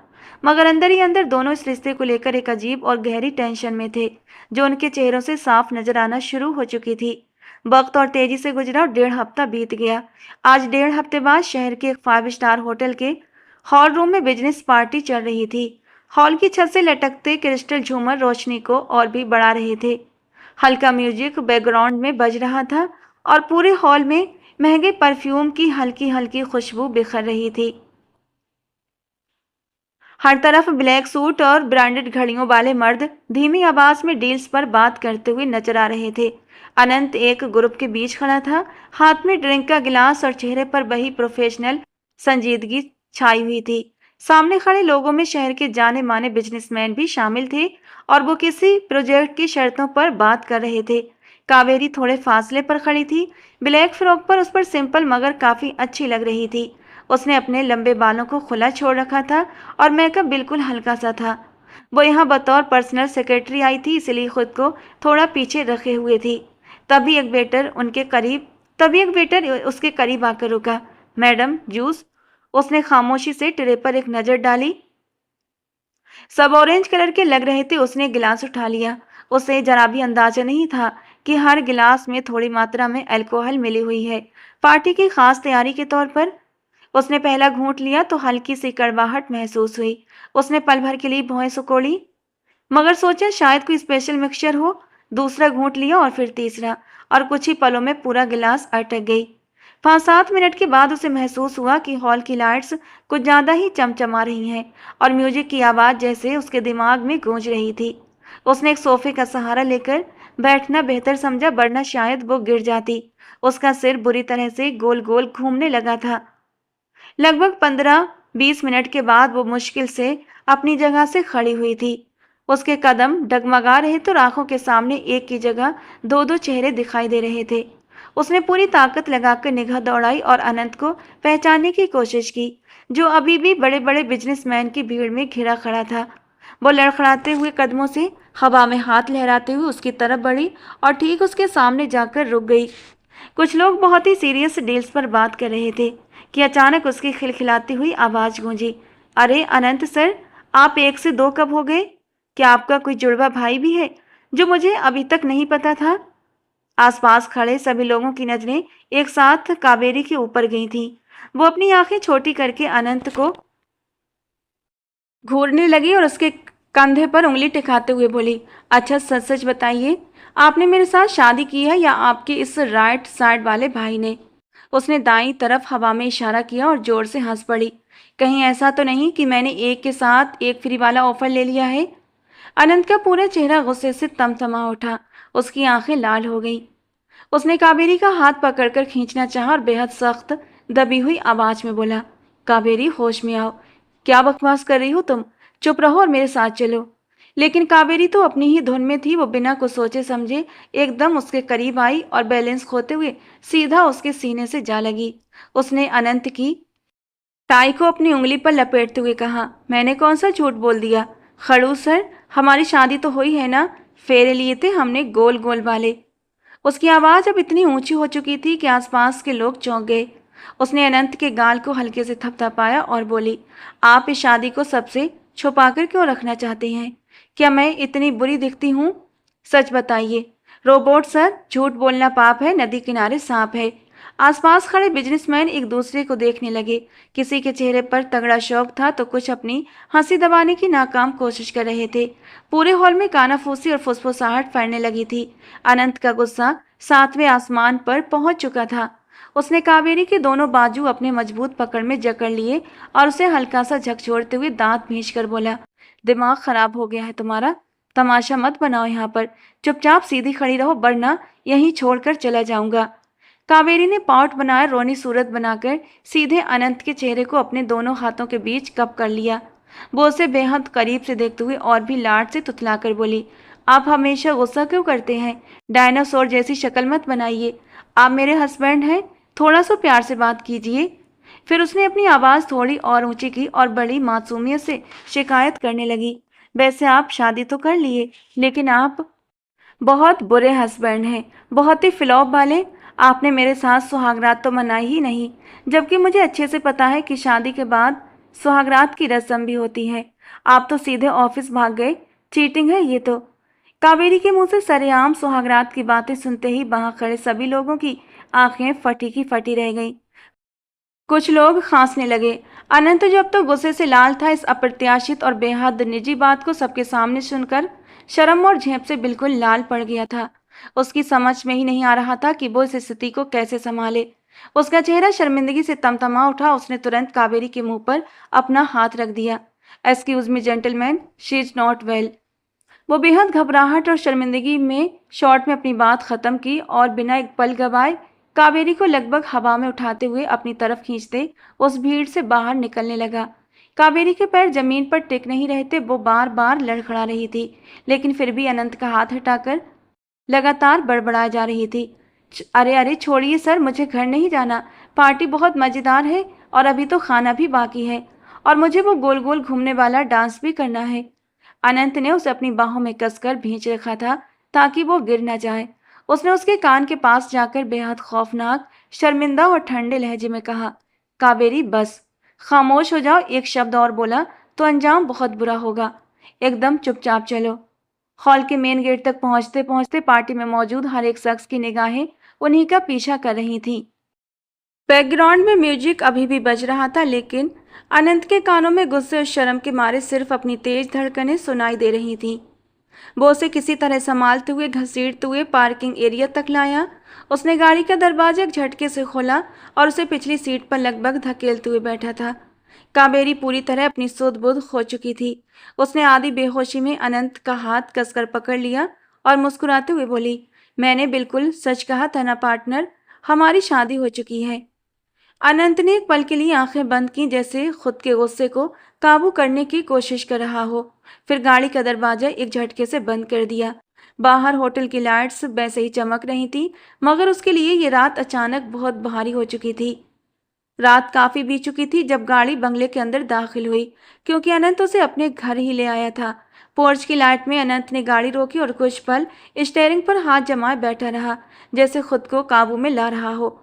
मगर अंदर ही अंदर दोनों इस रिश्ते को लेकर एक अजीब और गहरी टेंशन में थे, जो उनके चेहरों से साफ नजर आना शुरू हो चुकी थी। वक्त और तेजी से गुजरा और 1.5 हफ्ता बीत गया। आज 1.5 हफ्ते बाद शहर के एक 5 स्टार होटल के हॉल रूम में बिजनेस पार्टी चल रही थी। हॉल की छत से लटकते क्रिस्टल झूमर रोशनी को और भी बढ़ा रहे थे। हल्का म्यूजिक बैकग्राउंड में बज रहा था और पूरे हॉल में महंगे परफ्यूम की हल्की हल्की खुशबू बिखर रही थी। हर तरफ ब्लैक सूट और ब्रांडेड घड़ियों वाले मर्द धीमी आवाज में डील्स पर बात करते हुए नजर आ रहे थे। अनंत एक ग्रुप के बीच खड़ा था, हाथ में ड्रिंक का गिलास और चेहरे पर वही प्रोफेशनल संजीदगी छाई हुई थी। सामने खड़े लोगों में शहर के जाने माने बिजनेसमैन भी शामिल थे और वो किसी प्रोजेक्ट की शर्तों पर बात कर रहे थे। कावेरी थोड़े फासले पर खड़ी थी। ब्लैक फ्रॉक पर उस पर सिंपल मगर काफी अच्छी लग रही थी। उसने अपने लंबे बालों को खुला छोड़ रखा था और मेकअप बिल्कुल हल्का सा था। वो यहाँ बतौर पर्सनल सेक्रेटरी आई थी, इसलिए खुद को थोड़ा पीछे रखे हुए थी। तभी एक वेटर उसके करीब आकर रुका। Madam, juice. उसने खामोशी से ट्रे पर एक नज़र डाली। सब ऑरेंज कलर के लग रहे थे। उसने गिलास उठा लिया। उसे जरा भी अंदाजा नहीं था कि हर गिलास में थोड़ी मात्रा में अल्कोहल मिली हुई है, पार्टी की खास तैयारी के तौर पर। उसने पहला घूंट लिया तो हल्की सी कड़वाहट महसूस हुई। उसने पल भर के लिए भौहें सुकोड़ी, मगर सोचा शायद कोई स्पेशल मिक्सचर हो। दूसरा घूंट लिया और फिर तीसरा, और कुछ ही पलों में पूरा गिलास अटक गई। 5-7 मिनट के बाद उसे महसूस हुआ कि हॉल की लाइट्स कुछ ज्यादा ही चमचमा रही हैं और म्यूजिक की आवाज जैसे उसके दिमाग में गूंज रही थी। उसने एक सोफे का सहारा लेकर बैठना बेहतर समझा, वरना शायद वो गिर जाती। उसका सिर बुरी तरह से गोल गोल घूमने लगा था। लगभग 15-20 मिनट के बाद वो मुश्किल से अपनी जगह से खड़ी हुई थी। उसके कदम डगमगा रहे तो आंखों के सामने एक की जगह दो दो चेहरे दिखाई दे रहे थे। उसने पूरी ताकत लगाकर निगाह दौड़ाई और अनंत को पहचानने की कोशिश की, जो अभी भी बड़े बड़े बिजनेसमैन की भीड़ में घिरा खड़ा था। वो लड़खड़ाते हुए कदमों से हवा में हाथ लहराते हुए उसकी तरफ बढ़ी और ठीक उसके सामने जाकर रुक गई। कुछ लोग बहुत ही सीरियस डील्स पर बात कर रहे थे कि अचानक उसकी खिलखिलाती हुई आवाज गूंजी। अरे अनंत सर, आप 1 से 2 कब हो गए? क्या आपका कोई जुड़वा भाई भी है जो मुझे अभी तक नहीं पता था? आसपास खड़े सभी लोगों की नजरें एक साथ कावेरी के ऊपर गई थीं। वो अपनी आंखें छोटी करके अनंत को घूरने लगी और उसके कंधे पर उंगली टिकाते हुए बोली, अच्छा सच सच बताइए, आपने मेरे साथ शादी की है या आपके इस राइट साइड वाले भाई ने? उसने दाईं तरफ हवा में इशारा किया और जोर से हंस पड़ी। कहीं ऐसा तो नहीं कि मैंने एक के साथ एक फ्री वाला ऑफर ले लिया है? अनंत का पूरा चेहरा गुस्से से तमतमा उठा। उसकी आंखें लाल हो गईं। उसने कावेरी का हाथ पकड़कर खींचना चाहा और बेहद सख्त दबी हुई आवाज में बोला, कावेरी होश में आओ। क्या बकवास कर रही हो तुम? चुप रहो और मेरे साथ चलो। लेकिन कावेरी तो अपनी ही धुन में थी। वो बिना कुछ सोचे समझे एकदम उसके करीब आई और बैलेंस खोते हुए सीधा उसके सीने से जा लगी। उसने अनंत की टाई को अपनी उंगली पर लपेटते हुए कहा, मैंने कौन सा झूठ बोल दिया? खड़ूस सर, हमारी शादी तो हुई है ना? फेरे लिए थे हमने गोल गोल वाले। उसकी आवाज अब इतनी ऊंची हो चुकी थी कि आसपास के लोग चौंक गए। उसने अनंत के गाल को हल्के से थपथपाया और बोली, आप इस शादी को सबसे छुपाकर क्यों रखना चाहते हैं? क्या मैं इतनी बुरी दिखती हूँ? सच बताइए। रोबोट सर, झूठ बोलना पाप है, नदी किनारे सांप है। आसपास खड़े बिजनेसमैन एक दूसरे को देखने लगे। किसी के चेहरे पर तगड़ा शौक था तो कुछ अपनी हंसी दबाने की नाकाम कोशिश कर रहे थे। पूरे हॉल में कानाफूसी और फुसफुसाहट फैलने लगी थी। अनंत का गुस्सा 7वें आसमान पर पहुंच चुका था। उसने कावेरी के दोनों बाजू अपने मजबूत पकड़ में जकड़ लिए और उसे हल्का सा झकझोरते हुए दांत भींचकर बोला, दिमाग खराब हो गया है तुम्हारा? तमाशा मत बनाओ यहाँ पर। चुपचाप सीधी खड़ी रहो, वरना यहीं छोड़कर चला जाऊंगा। कावेरी ने पाउट बनाया, रोनी सूरत बनाकर सीधे अनंत के चेहरे को अपने दोनों हाथों के बीच कप कर लिया। वो उसे बेहद करीब से देखते हुए और भी लाड से तुतलाकर बोली, आप हमेशा गुस्सा क्यों करते हैं? डायनासोर जैसी शक्ल मत बनाइए। आप मेरे हस्बैंड हैं, थोड़ा सा प्यार से बात कीजिए। फिर उसने अपनी आवाज़ थोड़ी और ऊंची की और बड़ी मासूमियत से शिकायत करने लगी, वैसे आप शादी तो कर लिए, लेकिन आप बहुत बुरे हस्बैंड हैं, बहुत ही फ्लॉप वाले। आपने मेरे साथ सुहागरात तो मनाई ही नहीं, जबकि मुझे अच्छे से पता है कि शादी के बाद सुहागरात की रस्म भी होती है। आप तो सीधे ऑफिस भाग गए। चीटिंग है ये तो। कावेरी के मुंह से सरेआम सुहागरात की बातें सुनते ही वहां खड़े सभी लोगों की आंखें फटी की फटी रह गईं। कुछ लोग खांसने लगे। अनंत जब तो गुस्से से लाल था, इस अप्रत्याशित और बेहद निजी बात को सबके सामने सुनकर शर्म और झेप से बिल्कुल लाल पड़ गया था। उसकी समझ में ही नहीं आ रहा था कि वो इस स्थिति को कैसे संभाले। उसका चेहरा शर्मिंदगी से तमतमा उठा। उसने तुरंत कावेरी के मुंह पर अपना हाथ रख दिया। Excuse me gentleman, she is not well. वो बेहद घबराहट और शर्मिंदगी में शॉर्ट में अपनी बात खत्म की और बिना एक पल गवाए कावेरी को लगभग हवा में उठाते हुए अपनी तरफ खींचते उस भीड़ से बाहर निकलने लगा। कावेरी के पैर जमीन पर टिक नहीं रहे थे। वो बार बार लड़खड़ा रही थी, लेकिन फिर भी अनंत का हाथ हटाकर लगातार बड़बड़ा जा रही थी। अरे अरे छोड़िए सर, मुझे घर नहीं जाना। पार्टी बहुत मज़ेदार है और अभी तो खाना भी बाकी है, और मुझे वो गोल गोल घूमने वाला डांस भी करना है। अनंत ने उसे अपनी बाहों में कसकर भींच रखा था ताकि वो गिर न जाए। उसने उसके कान के पास जाकर बेहद खौफनाक, शर्मिंदा और ठंडे लहजे में कहा, कावेरी बस, खामोश हो जाओ। एक शब्द और बोला तो अंजाम बहुत बुरा होगा। एकदम चुपचाप चलो। हॉल के मेन गेट तक पहुंचते पहुंचते पार्टी में मौजूद हर एक शख्स की निगाहें उन्हीं का पीछा कर रही थीं। बैकग्राउंड में म्यूजिक अभी भी बज रहा था, लेकिन अनंत के कानों में गुस्से और शर्म के मारे सिर्फ अपनी तेज धड़कनें सुनाई दे रही थीं। वो उसे किसी तरह संभालते हुए घसीटते हुए पार्किंग एरिया तक लाया। उसने गाड़ी का दरवाजा एक झटके से खोला और उसे पिछली सीट पर लगभग धकेलते हुए बैठा था। कावेरी पूरी तरह अपनी सुध-बुध खो चुकी थी। उसने आधी बेहोशी में अनंत का हाथ कसकर पकड़ लिया और मुस्कुराते हुए बोली, मैंने बिल्कुल सच कहा था ना पार्टनर, हमारी शादी हो चुकी है। अनंत ने एक पल के लिए आंखें बंद की, जैसे खुद के गुस्से को काबू करने की कोशिश कर रहा हो। फिर गाड़ी का दरवाजा एक झटके से बंद कर दिया। बाहर होटल की लाइट्स वैसे ही चमक रही थी, मगर उसके लिए ये रात अचानक बहुत भारी हो चुकी थी। रात काफी बीत चुकी थी जब गाड़ी बंगले के अंदर दाखिल हुई, क्योंकि अनंत उसे अपने घर ही ले आया था। पोर्च की लाइट में अनंत ने गाड़ी रोकी और कुछ पल स्टीयरिंग पर हाथ जमाए बैठा रहा, जैसे खुद को काबू में ला रहा हो।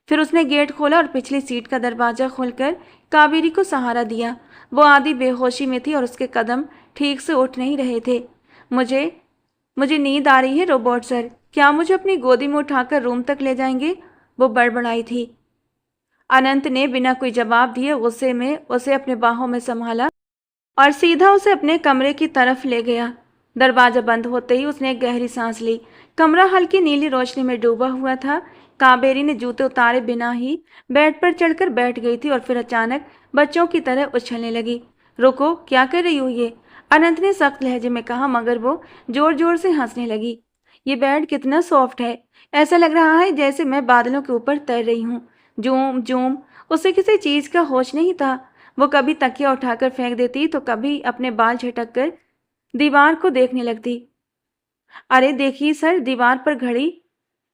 फिर उसने गेट खोला और पिछली सीट का दरवाजा खोलकर कावेरी को सहारा दिया। वो आधी बेहोशी में थी और उसके कदम ठीक से उठ नहीं रहे थे। मुझे मुझे नींद आ रही है रोबोट सर, क्या मुझे अपनी गोदी में उठाकर रूम तक ले जाएंगे? वो बड़बड़ाई थी। अनंत ने बिना कोई जवाब दिए गुस्से में उसे अपने बाहों में संभाला और सीधा उसे अपने कमरे की तरफ ले गया। दरवाजा बंद होते ही उसने एक गहरी सांस ली। कमरा हल्की नीली रोशनी में डूबा हुआ था। कावेरी ने जूते उतारे बिना ही बेड पर चढ़कर बैठ गई थी और फिर अचानक बच्चों की तरह उछलने लगी। रुको, क्या कर रही हो ये? अनंत ने सख्त लहजे में कहा, मगर वो जोर जोर से हंसने लगी। ये बेड कितना सॉफ्ट है, ऐसा लग रहा है जैसे मैं बादलों के ऊपर तैर रही हूँ। Zoom zoom. उसे किसी चीज का होश नहीं था। वो कभी तकिया उठाकर फेंक देती तो कभी अपने बाल झटक कर दीवार को देखने लगती। अरे देखिए सर, दीवार पर घड़ी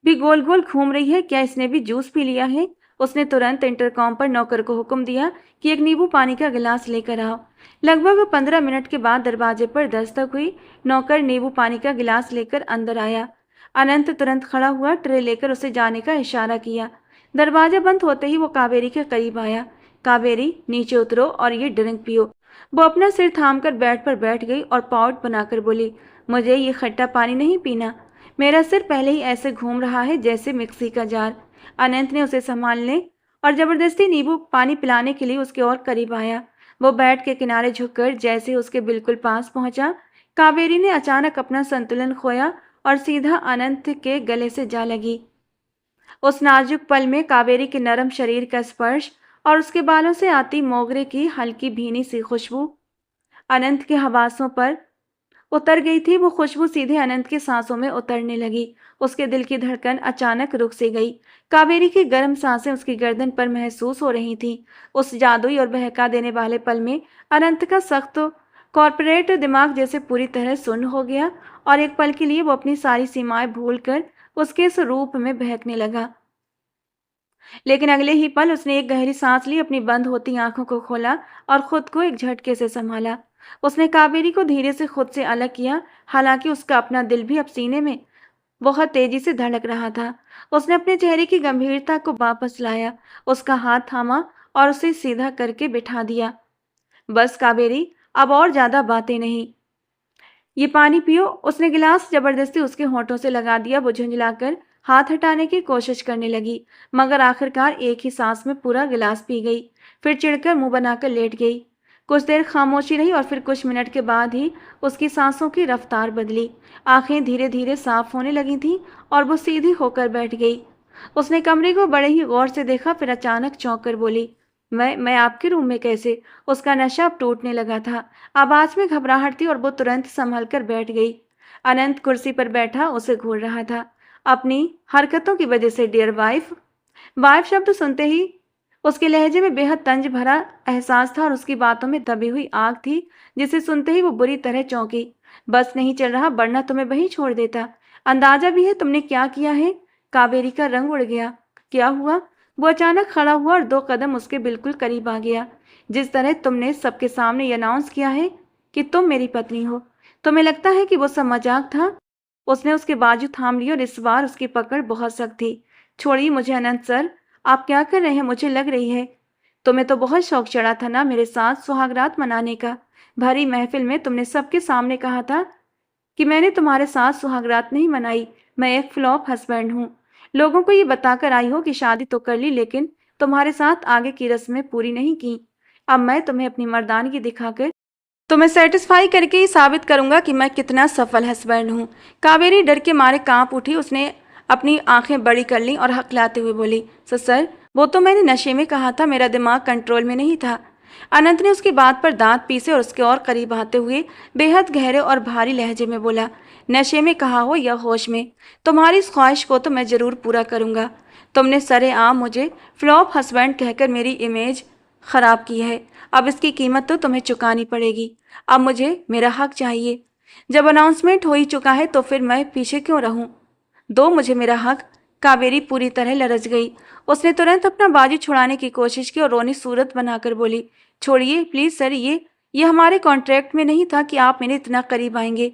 भी गोल गोल घूम रही है, क्या इसने भी जूस पी लिया है? उसने तुरंत इंटरकॉम पर नौकर को हुक्म दिया कि एक नींबू पानी का गिलास लेकर आओ। लगभग 15 मिनट के बाद दरवाजे पर दस्तक हुई। नौकर नींबू पानी का गिलास लेकर अंदर आया। अनंत तुरंत खड़ा हुआ, ट्रे लेकर उसे जाने का इशारा किया। दरवाजा बंद होते ही वो कावेरी के करीब आया। कावेरी, नीचे उतरो और ये ड्रिंक पियो। वो अपना सिर थामकर बेड पर बैठ गई और पाउट बनाकर बोली, मुझे ये खट्टा पानी नहीं पीना। मेरा सिर पहले ही ऐसे घूम रहा है जैसे मिक्सी का जार। अनंत ने उसे संभालने और जबरदस्ती नींबू पानी पिलाने के लिए उसके और करीब आया। वो बेड के किनारे झुककर जैसे उसके बिल्कुल पास पहुंचा, कावेरी ने अचानक अपना संतुलन खोया और सीधा अनंत के गले से जा लगी। उस नाजुक पल में कावेरी के नरम शरीर का स्पर्श और उसके बालों से आती मोगरे की हल्की भीनी सी खुशबू अनंत के हवासों पर उतर गई थी। वो खुशबू सीधे अनंत की सांसों में उतरने लगी। उसके दिल की धड़कन अचानक रुक सी गई। कावेरी की गर्म सांसें उसकी गर्दन पर महसूस हो रही थीं। उस जादुई और बहका देने वाले पल में अनंत का सख्त कॉर्पोरेट दिमाग जैसे पूरी तरह सुन्न हो गया और एक पल के लिए वो अपनी सारी सीमाएं भूलकर उसके इस रूप में बहकने लगा। लेकिन अगले ही पल उसने एक गहरी सांस ली, अपनी बंद होती आंखों को खोला और खुद को एक झटके से संभाला। उसने कावेरी को धीरे से खुद से अलग किया, हालांकि उसका अपना दिल भी अब सीने में बहुत तेजी से धड़क रहा था। उसने अपने चेहरे की गंभीरता को वापस लाया, उसका हाथ थामा और उसे सीधा करके बिठा दिया। बस कावेरी, अब और ज्यादा बातें नहीं, ये पानी पियो। उसने गिलास जबरदस्ती उसके होठों से लगा दिया। वो झुंझलाकर हाथ हटाने की कोशिश करने लगी, मगर आखिरकार एक ही सांस में पूरा गिलास पी गई। फिर चिढ़कर मुंह बनाकर लेट गई। कुछ देर खामोशी रही और फिर कुछ मिनट के बाद ही उसकी सांसों की रफ्तार बदली। आंखें धीरे धीरे साफ होने लगी थीं और वो सीधी होकर बैठ गई। उसने कमरे को बड़े ही गौर से देखा, फिर अचानक चौंक कर बोली, मैं आपके रूम में कैसे? उसका नशा अब टूटने लगा था। आवाज में घबराहट थी और वो तुरंत संभल कर बैठ गई। अनंत कुर्सी पर बैठा उसे घूर रहा था। अपनी हरकतों की वजह से डियर वाइफ। वाइफ शब्द सुनते ही उसके लहजे में बेहद तंज भरा एहसास था और उसकी बातों में दबी हुई आग थी, जिसे सुनते ही वो बुरी तरह चौंकी। बस नहीं चल रहा, वरना तुम्हें वहीं छोड़ देता। अंदाजा भी है तुमने क्या किया है? कावेरी का रंग उड़ गया। क्या हुआ? वो अचानक खड़ा हुआ और 2 कदम उसके बिल्कुल करीब आ गया। जिस तरह तुमने सबके सामने ये अनाउंस किया है कि तुम मेरी पत्नी हो, तुम्हें लगता है कि वो सब मजाक था? उसने उसके बाजू थाम ली और इस बार उसकी पकड़ बहुत सख्त थी। छोड़िए मुझे अनंत सर, आप क्या कर रहे हैं? मुझे लग रही है तुम्हें तो बहुत शौक चढ़ा था ना मेरे साथ सुहागरात मनाने का। भरी महफिल में तुमने सबके सामने कहा था कि मैंने तुम्हारे साथ सुहागरात नहीं मनाई, मैं एक फ्लॉप हस्बैंड हूँ। लोगों को ये बताकर आई हो कि शादी तो कर ली, लेकिन तुम्हारे साथ आगे की रस्में पूरी नहीं की। अब मैं तुम्हें अपनी मर्दानगी दिखाकर तुम्हें सेटिस्फाई करके ही साबित करूंगा कि मैं कितना सफल हस्बैंड हूँ। कावेरी डर के मारे कांप उठी। उसने अपनी आंखें बड़ी कर लीं और हकलाते हुए बोली, सर, वो तो मैंने नशे में कहा था, मेरा दिमाग कंट्रोल में नहीं था। अनंत ने उसकी बात पर दांत पीसे और उसके और करीब आते हुए बेहद गहरे और भारी लहजे में बोला, नशे में कहा हो या होश में, तुम्हारी इस ख्वाहिश को तो मैं जरूर पूरा करूंगा। तुमने सरेआम मुझे फ्लॉप हस्बैंड कहकर मेरी इमेज खराब की है। अब इसकी कीमत तो तुम्हें चुकानी पड़ेगी। अब मुझे मेरा हक चाहिए। जब अनाउंसमेंट हो ही चुका है तो फिर मैं पीछे क्यों रहूं? दो मुझे मेरा हक। कावेरी पूरी तरह लरज गई। उसने तुरंत अपना बाजू छुड़ाने की कोशिश की और रोनी सूरत बनाकर बोली, छोड़िए प्लीज सर, ये हमारे कॉन्ट्रैक्ट में नहीं था कि आप मेरे इतना करीब आएंगे।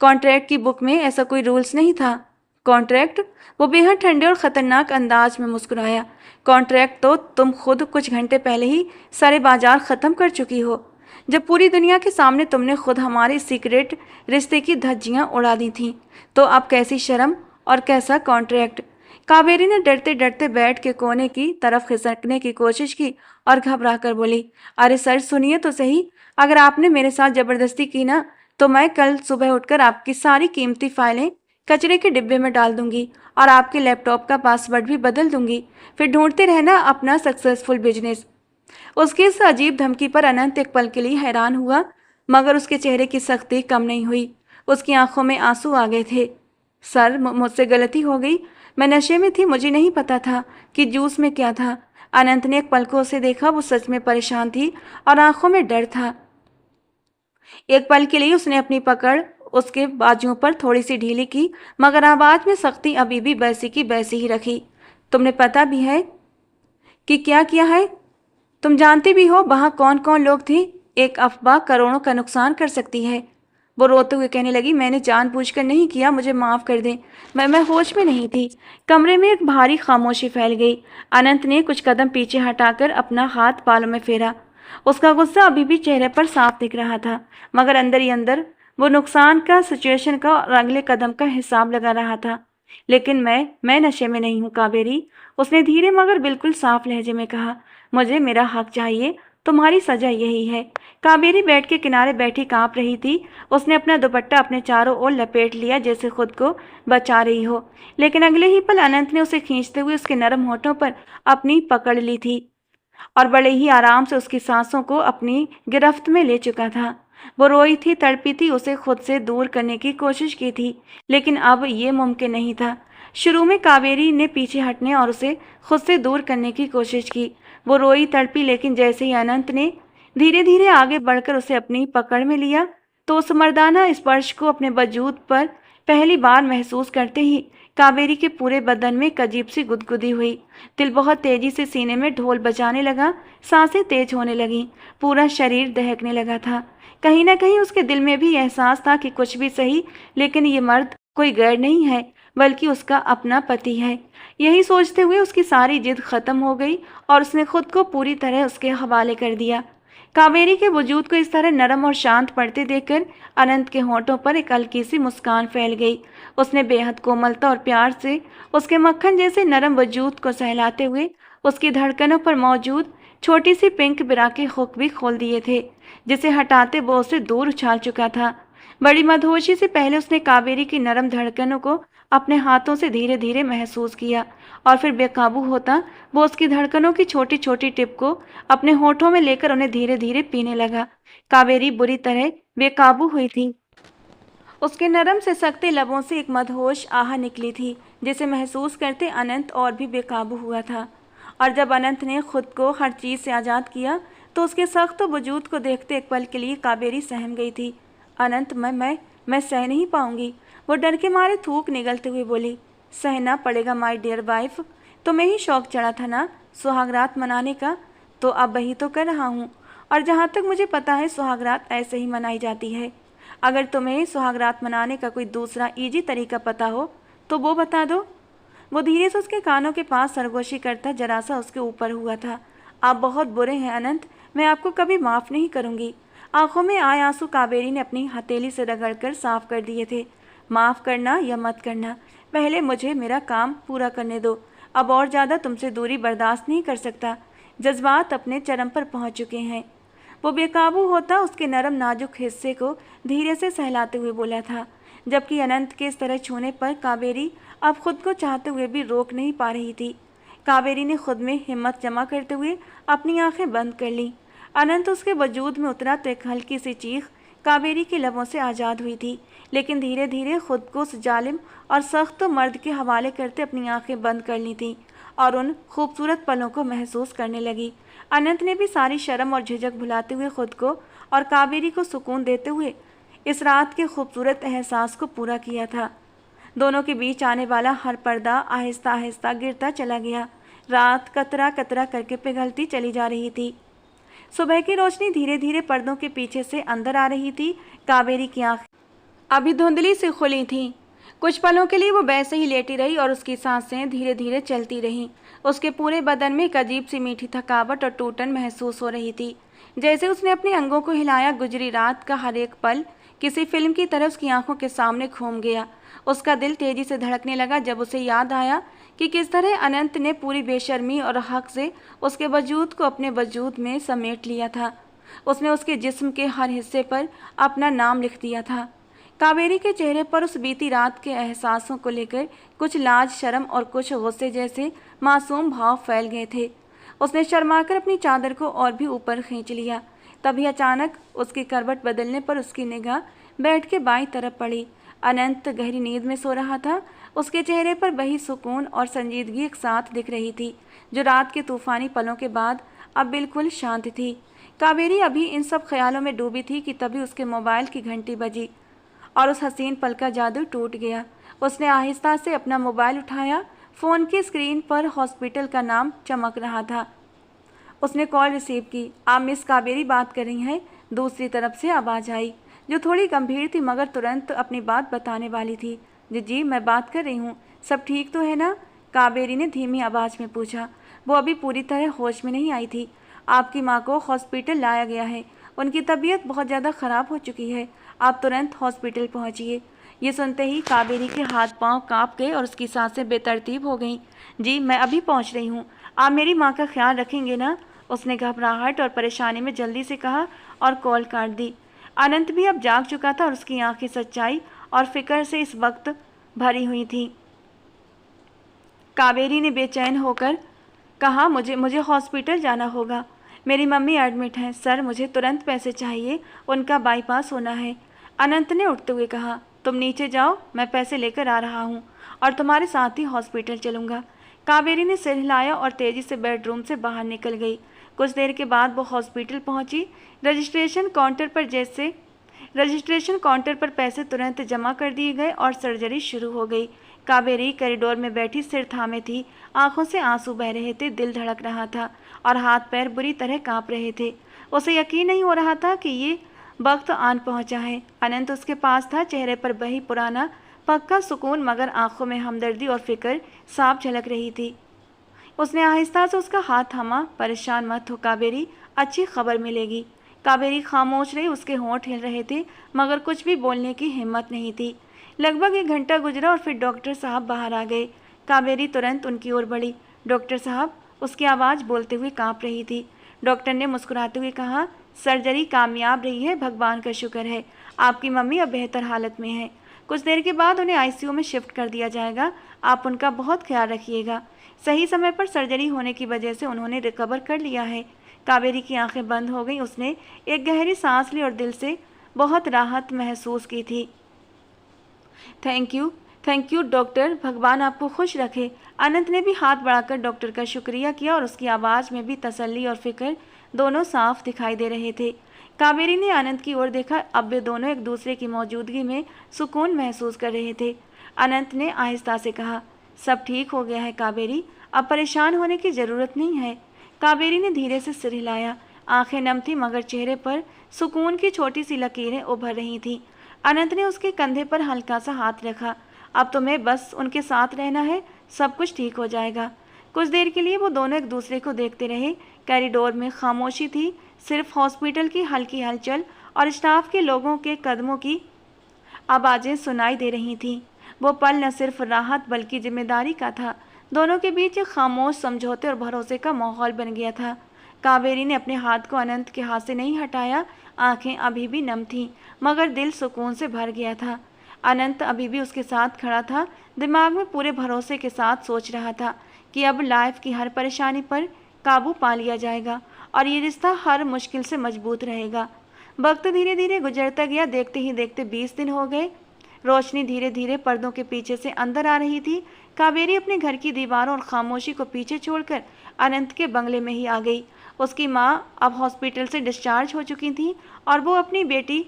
कॉन्ट्रैक्ट की बुक में ऐसा कोई रूल्स नहीं था। कॉन्ट्रैक्ट? वो बेहद ठंडे और खतरनाक अंदाज में मुस्कुराया। कॉन्ट्रैक्ट तो तुम खुद कुछ घंटे पहले ही सारे बाजार खत्म कर चुकी हो, जब पूरी दुनिया के सामने तुमने खुद हमारे सीक्रेट रिश्ते की धज्जियां उड़ा दी थीं। तो अब कैसी शर्म और कैसा कॉन्ट्रैक्ट? कावेरी ने डरते डरते बेड के कोने की तरफ खिसकने की कोशिश की और घबरा कर बोली, अरे सर सुनिए तो सही, अगर आपने मेरे साथ जबरदस्ती की ना, तो मैं कल सुबह उठकर आपकी सारी कीमती फाइलें कचरे के डिब्बे में डाल दूंगी और आपके लैपटॉप का पासवर्ड भी बदल दूंगी। फिर ढूंढते रहना अपना सक्सेसफुल बिजनेस। उसकी इस अजीब धमकी पर अनंत एक पल के लिए हैरान हुआ, मगर उसके चेहरे की सख्ती कम नहीं हुई। उसकी आंखों में आंसू आ गए थे। सर, मुझसे गलती हो गई। मैं नशे में थी, मुझे नहीं पता था कि जूस में क्या था। अनंत ने एक पल को उसे देखा। वो सच में परेशान थी और आंखों में डर था। एक पल के लिए उसने अपनी पकड़ उसके बाजुओं पर थोड़ी सी ढीली की, मगर आवाज में सख्ती अभी भी वैसी की वैसी ही रखी। तुमने पता भी है कि क्या किया है? तुम जानती भी हो वहां कौन कौन लोग थे? एक अफवाह करोड़ों का नुकसान कर सकती है। वो रोते हुए कहने लगी, मैंने जानबूझकर नहीं किया, मुझे माफ कर दें। मैं होश में नहीं थी। कमरे में एक भारी खामोशी फैल गई। अनंत ने कुछ कदम पीछे हटाकर अपना हाथ बालों में फेरा। उसका गुस्सा अभी भी चेहरे पर साफ दिख रहा था, मगर अंदर ही अंदर वो नुकसान का, सिचुएशन का और अगले कदम का हिसाब लगा रहा था। लेकिन मैं नशे में नहीं हूँ कावेरी, उसने धीरे मगर बिल्कुल साफ लहजे में कहा। मुझे मेरा हक चाहिए, तुम्हारी सजा यही है। कावेरी बेड के किनारे बैठी कांप रही थी। उसने अपना दुपट्टा अपने चारों ओर लपेट लिया जैसे खुद को बचा रही हो, लेकिन अगले ही पल अनंत ने उसे खींचते हुए उसके नरम होठों पर अपनी पकड़ ली थी और बड़े ही आराम से उसकी सांसों को अपनी गिरफ्त में ले चुका था। वो रोई थी, तड़पी थी, उसे खुद से दूर करने की कोशिश की थी, लेकिन अब ये मुमकिन नहीं था। शुरू में कावेरी ने पीछे हटने और उसे खुद से दूर करने की कोशिश की। वो रोई, तड़पी, लेकिन जैसे ही अनंत ने धीरे धीरे आगे बढ़कर उसे अपनी पकड़ में लिया, तो उस मर्दाना स्पर्श को अपने वजूद पर पहली बार महसूस करते ही कावेरी के पूरे बदन में एक अजीब सी गुदगुदी हुई। दिल बहुत तेजी से सीने में ढोल बजाने लगा। सांसें तेज होने लगीं। पूरा शरीर दहकने लगा था। कहीं ना कहीं उसके दिल में भी एहसास था कि कुछ भी सही, लेकिन ये मर्द कोई गैर नहीं है, बल्कि उसका अपना पति है। यही सोचते हुए उसकी सारी जिद खत्म हो गई और उसने खुद को पूरी तरह उसके हवाले कर दिया। कावेरी के वजूद को इस तरह नरम और शांत पड़ते देखकर अनंत के होठों पर एक हल्की सी मुस्कान फैल गई। उसने बेहद कोमलता और प्यार से उसके मक्खन जैसे नरम वजूद को सहलाते हुए उसकी धड़कनों पर मौजूद छोटी सी पिंक बिरा के हुक भी खोल दिए थे, जिसे हटाते वो उसे दूर उछाल चुका था। बड़ी मदहोशी से पहले उसने कावेरी की नरम धड़कनों को अपने हाथों से धीरे धीरे महसूस किया और फिर बेकाबू होता वो उसकी धड़कनों की छोटी छोटी टिप को अपने होठों में लेकर उन्हें धीरे धीरे पीने लगा। कावेरी बुरी तरह बेकाबू हुई थी। उसके नरम से सकते लबों से एक मदहोश आह निकली थी, जिसे महसूस करते अनंत और भी बेकाबू हुआ था। और जब अनंत ने खुद को हर चीज से आज़ाद किया तो उसके सख्त वजूद को देखते एक पल के लिए कावेरी सहम गई थी। अनंत, मैं सह नहीं पाऊंगी, वो डर के मारे थूक निगलते हुए बोली। सहना पड़ेगा माय डियर वाइफ, तुम्हें ही शौक चढ़ा था ना सुहागरात मनाने का, तो अब वही तो कर रहा हूँ। और जहाँ तक मुझे पता है सुहागरात ऐसे ही मनाई जाती है। अगर तुम्हें सुहागरात मनाने का कोई दूसरा इजी तरीका पता हो तो वो बता दो। वो धीरे से उसके कानों के पास सरगोशी करता जरा सा उसके ऊपर हुआ था। आप बहुत बुरे हैं अनंत, मैं आपको कभी माफ़ नहीं करूँगी। आंखों में आए आंसू कावेरी ने अपनी हथेली से रगड़कर साफ कर दिए थे। माफ़ करना या मत करना, पहले मुझे मेरा काम पूरा करने दो। अब और ज़्यादा तुमसे दूरी बर्दाश्त नहीं कर सकता। जज्बात अपने चरम पर पहुंच चुके हैं। वो बेकाबू होता उसके नरम नाजुक हिस्से को धीरे से सहलाते हुए बोला था, जबकि अनंत के इस तरह छूने पर कावेरी अब खुद को चाहते हुए भी रोक नहीं पा रही थी। कावेरी ने खुद में हिम्मत जमा करते हुए अपनी आंखें बंद कर लीं। अनंत उसके वजूद में उतरा तो एक हल्की सी चीख कावेरी के लबों से आज़ाद हुई थी, लेकिन धीरे धीरे खुद को उस जालिम और सख्त मर्द के हवाले करते अपनी आंखें बंद कर ली थीं और उन खूबसूरत पलों को महसूस करने लगी। अनंत ने भी सारी शर्म और झिझक भुलाते हुए खुद को और कावेरी को सुकून देते हुए इस रात के खूबसूरत एहसास को पूरा किया था। दोनों के बीच आने वाला हर पर्दा आहिस्ता आहिस्ता गिरता चला गया। रात कतरा कतरा करके पिघलती चली जा रही थी। सुबह की रोशनी धीरे धीरे पर्दों के पीछे से अंदर आ रही थी। कावेरी की आंखें अभी धुंधली से खुली थीं। कुछ पलों के लिए वो वैसे ही लेटी रही और उसकी सांसें धीरे धीरे चलती रहीं। उसके पूरे बदन में एक अजीब सी मीठी थकावट और टूटन महसूस हो रही थी। जैसे उसने अपने अंगों को हिलाया, गुजरी रात का हर एक पल किसी फिल्म की तरह उसकी आंखों के सामने घूम गया। उसका दिल तेजी से धड़कने लगा जब उसे याद आया कि किस तरह अनंत ने पूरी बेशर्मी और हक से उसके वजूद को अपने वजूद में समेट लिया था। उसने उसके जिस्म के हर हिस्से पर अपना नाम लिख दिया था। कावेरी के चेहरे पर उस बीती रात के एहसासों को लेकर कुछ लाज, शर्म और कुछ गुस्से जैसे मासूम भाव फैल गए थे। उसने शर्माकर अपनी चादर को और भी ऊपर खींच लिया। तभी अचानक उसकी करवट बदलने पर उसकी निगाह बेड के बाईं तरफ पड़ी। अनंत गहरी नींद में सो रहा था। उसके चेहरे पर वही सुकून और संजीदगी एक साथ दिख रही थी जो रात के तूफानी पलों के बाद अब बिल्कुल शांत थी। कावेरी अभी इन सब ख्यालों में डूबी थी कि तभी उसके मोबाइल की घंटी बजी और उस हसीन पल का जादू टूट गया। उसने आहिस्ता से अपना मोबाइल उठाया। फ़ोन की स्क्रीन पर हॉस्पिटल का नाम चमक रहा था। उसने कॉल रिसीव की। आप मिस कावेरी बात कर रही हैं? दूसरी तरफ से आवाज़ आई जो थोड़ी गंभीर थी मगर तुरंत अपनी बात बताने वाली थी। जी जी, मैं बात कर रही हूँ। सब ठीक तो है ना? कावेरी ने धीमी आवाज़ में पूछा। वो अभी पूरी तरह होश में नहीं आई थी। आपकी माँ को हॉस्पिटल लाया गया है। उनकी तबीयत बहुत ज़्यादा ख़राब हो चुकी है। आप तुरंत हॉस्पिटल पहुँचिए। ये सुनते ही कावेरी के हाथ पांव कांप गए और उसकी सांसें बेतरतीब हो गईं। जी, मैं अभी पहुँच रही हूँ। आप मेरी माँ का ख्याल रखेंगे ना? उसने घबराहट और परेशानी में जल्दी से कहा और कॉल काट दी। अनंत भी अब जाग चुका था और उसकी आंखें सच्चाई और फिक्र से इस वक्त भरी हुई थीं। कावेरी ने बेचैन होकर कहा, मुझे हॉस्पिटल जाना होगा। मेरी मम्मी एडमिट हैं। सर, मुझे तुरंत पैसे चाहिए, उनका बाईपास होना है। अनंत ने उठते हुए कहा, तुम नीचे जाओ, मैं पैसे लेकर आ रहा हूँ और तुम्हारे साथ ही हॉस्पिटल चलूँगा। कावेरी ने सिर हिलाया और तेज़ी से बेडरूम से बाहर निकल गई। कुछ देर के बाद वो हॉस्पिटल पहुँची। रजिस्ट्रेशन काउंटर पर पैसे तुरंत जमा कर दिए गए और सर्जरी शुरू हो गई। कावेरी कॉरिडोर में बैठी सिर थामे थी। आंखों से आंसू बह रहे थे, दिल धड़क रहा था और हाथ पैर बुरी तरह कांप रहे थे। उसे यकीन नहीं हो रहा था कि ये वक्त आन पहुंचा है। अनंत उसके पास था, चेहरे पर वही पुराना पक्का सुकून मगर आंखों में हमदर्दी और फिक्र साफ झलक रही थी। उसने आहिस्ता से उसका हाथ थामा। परेशान मत हो कावेरी, अच्छी खबर मिलेगी। कावेरी खामोश रही। उसके होंठ हिल रहे थे मगर कुछ भी बोलने की हिम्मत नहीं थी। लगभग 1 घंटा गुजरा और फिर डॉक्टर साहब बाहर आ गए। कावेरी तुरंत उनकी ओर बढ़ी। डॉक्टर साहब, उसकी आवाज़ बोलते हुए कांप रही थी। डॉक्टर ने मुस्कुराते हुए कहा, सर्जरी कामयाब रही है, भगवान का शुक्र है। आपकी मम्मी अब बेहतर हालत में है। कुछ देर के बाद उन्हें आईसीयू में शिफ्ट कर दिया जाएगा। आप उनका बहुत ख्याल रखिएगा। सही समय पर सर्जरी होने की वजह से उन्होंने रिकवर कर लिया है। कावेरी की आंखें बंद हो गईं। उसने एक गहरी सांस ली और दिल से बहुत राहत महसूस की थी। थैंक यू डॉक्टर, भगवान आपको खुश रखे। अनंत ने भी हाथ बढ़ाकर डॉक्टर का शुक्रिया किया और उसकी आवाज़ में भी तसल्ली और फिक्र दोनों साफ दिखाई दे रहे थे। कावेरी ने अनंत की ओर देखा। अब वे दोनों एक दूसरे की मौजूदगी में सुकून महसूस कर रहे थे। अनंत ने आहिस्ता से कहा, सब ठीक हो गया है कावेरी, अब परेशान होने की ज़रूरत नहीं है। कावेरी ने धीरे से सिर हिलाया। आंखें नम थी मगर चेहरे पर सुकून की छोटी सी लकीरें उभर रही थीं। अनंत ने उसके कंधे पर हल्का सा हाथ रखा। अब तुम्हें बस उनके साथ रहना है, सब कुछ ठीक हो जाएगा। कुछ देर के लिए वो दोनों एक दूसरे को देखते रहे। कॉरिडोर में खामोशी थी, सिर्फ हॉस्पिटल की हल्की हलचल और स्टाफ के लोगों के कदमों की आवाजें सुनाई दे रही थीं। वो पल न सिर्फ राहत बल्कि जिम्मेदारी का था। दोनों के बीच एक खामोश समझौते और भरोसे का माहौल बन गया था। कावेरी ने अपने हाथ को अनंत के हाथ से नहीं हटाया। आंखें अभी भी नम थीं, मगर दिल सुकून से भर गया था। अनंत अभी भी उसके साथ खड़ा था, दिमाग में पूरे भरोसे के साथ सोच रहा था कि अब लाइफ की हर परेशानी पर काबू पा लिया जाएगा और ये रिश्ता हर मुश्किल से मजबूत रहेगा। वक्त धीरे धीरे गुजरता गया। देखते ही देखते 20 दिन हो गए। रोशनी धीरे धीरे पर्दों के पीछे से अंदर आ रही थी। कावेरी अपने घर की दीवारों और खामोशी को पीछे छोड़कर अनंत के बंगले में ही आ गई। उसकी माँ अब हॉस्पिटल से डिस्चार्ज हो चुकी थी और वो अपनी बेटी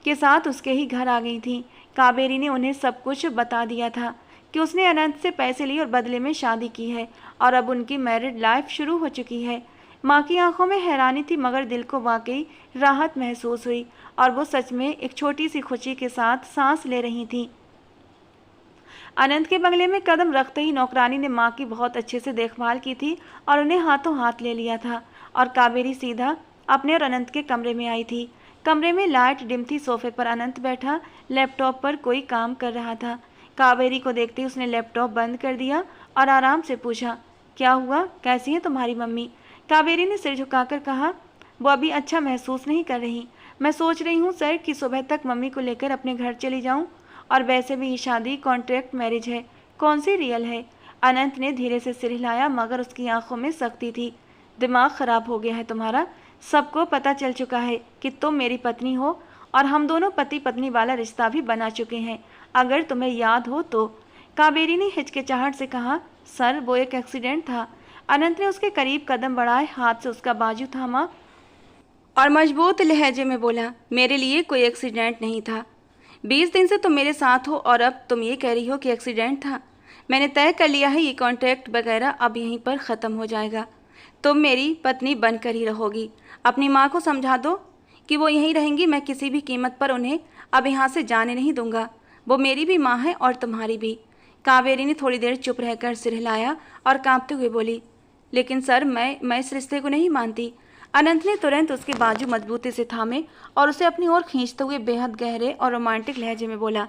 के साथ उसके ही घर आ गई थी। कावेरी ने उन्हें सब कुछ बता दिया था कि उसने अनंत से पैसे लिए और बदले में शादी की है और अब उनकी मैरिड लाइफ शुरू हो चुकी है। माँ की आंखों में हैरानी थी, मगर दिल को वाकई राहत महसूस हुई और वो सच में एक छोटी सी खुशी के साथ सांस ले रही थी। अनंत के बंगले में कदम रखते ही नौकरानी ने माँ की बहुत अच्छे से देखभाल की थी और उन्हें हाथों हाथ ले लिया था और कावेरी सीधा अपने और अनंत के कमरे में आई थी। कमरे में लाइट डिम थी। सोफे पर अनंत बैठा लैपटॉप पर कोई काम कर रहा था। कावेरी को देखते ही उसने लैपटॉप बंद कर दिया और आराम से पूछा, क्या हुआ, कैसी है तुम्हारी मम्मी? कावेरी ने सिर झुकाकर कहा, वो अभी अच्छा महसूस नहीं कर रही। मैं सोच रही हूँ सर कि सुबह तक मम्मी को लेकर अपने घर चली जाऊँ। और वैसे भी ये शादी कॉन्ट्रैक्ट मैरिज है, कौन सी रियल है? अनंत ने धीरे से सिर हिलाया, मगर उसकी आंखों में सख्ती थी। दिमाग खराब हो गया है तुम्हारा। सबको पता चल चुका है कि तुम मेरी पत्नी हो और हम दोनों पति पत्नी वाला रिश्ता भी बना चुके हैं, अगर तुम्हें याद हो तो। कावेरी ने हिचकिचाहट से कहा, सर वो एक एक्सीडेंट था। अनंत ने उसके करीब कदम बढ़ाए, हाथ से उसका बाजू थामा और मजबूत लहजे में बोला, मेरे लिए कोई एक्सीडेंट नहीं था। 20 दिन से तुम मेरे साथ हो और अब तुम ये कह रही हो कि एक्सीडेंट था। मैंने तय कर लिया है, ये कॉन्ट्रैक्ट वगैरह अब यहीं पर ख़त्म हो जाएगा। तुम मेरी पत्नी बनकर ही रहोगी। अपनी माँ को समझा दो कि वो यहीं रहेंगी। मैं किसी भी कीमत पर उन्हें अब यहाँ से जाने नहीं दूंगा। वो मेरी भी माँ है और तुम्हारी भी। कावेरी ने थोड़ी देर चुप रहकर सिर हिलाया और कांपते हुए बोली, लेकिन सर मैं इस रिश्ते को नहीं मानती। अनंत ने तुरंत उसके बाजू मजबूती से थामे और उसे अपनी ओर खींचते हुए बेहद गहरे और रोमांटिक लहजे में बोला,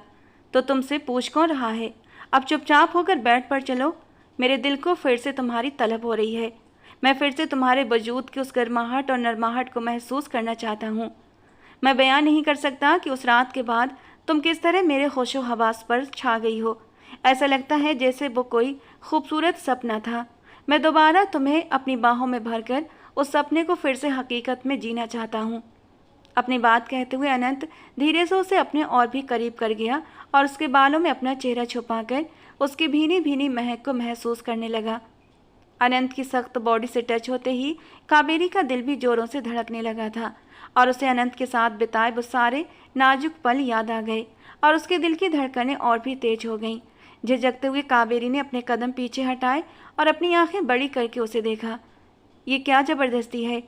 तो तुमसे पूछ कौन रहा है? अब चुपचाप होकर बेड पर चलो। मेरे दिल को फिर से तुम्हारी तलब हो रही है। मैं फिर से तुम्हारे वजूद की उस गर्माहट और नरमाहट को महसूस करना चाहता हूँ। मैं बयान नहीं कर सकता कि उस रात के बाद तुम किस तरह मेरे होशो हवास पर छा गई हो। ऐसा लगता है जैसे वो कोई खूबसूरत सपना था। मैं दोबारा तुम्हें अपनी बाहों में भरकर उस सपने को फिर से हकीकत में जीना चाहता हूँ। अपनी बात कहते हुए अनंत धीरे से उसे अपने और भी करीब कर गया और उसके बालों में अपना चेहरा छुपाकर उसकी भीनी भीनी महक को महसूस करने लगा। अनंत की सख्त बॉडी से टच होते ही कावेरी का दिल भी जोरों से धड़कने लगा था और उसे अनंत के साथ बिताए वो सारे नाजुक पल याद आ गए और उसके दिल की धड़कनें और भी तेज हो गईं। झिझकते हुए कावेरी ने अपने कदम पीछे हटाए और अपनी आंखें बड़ी करके उसे देखा। ये क्या ज़बरदस्ती है?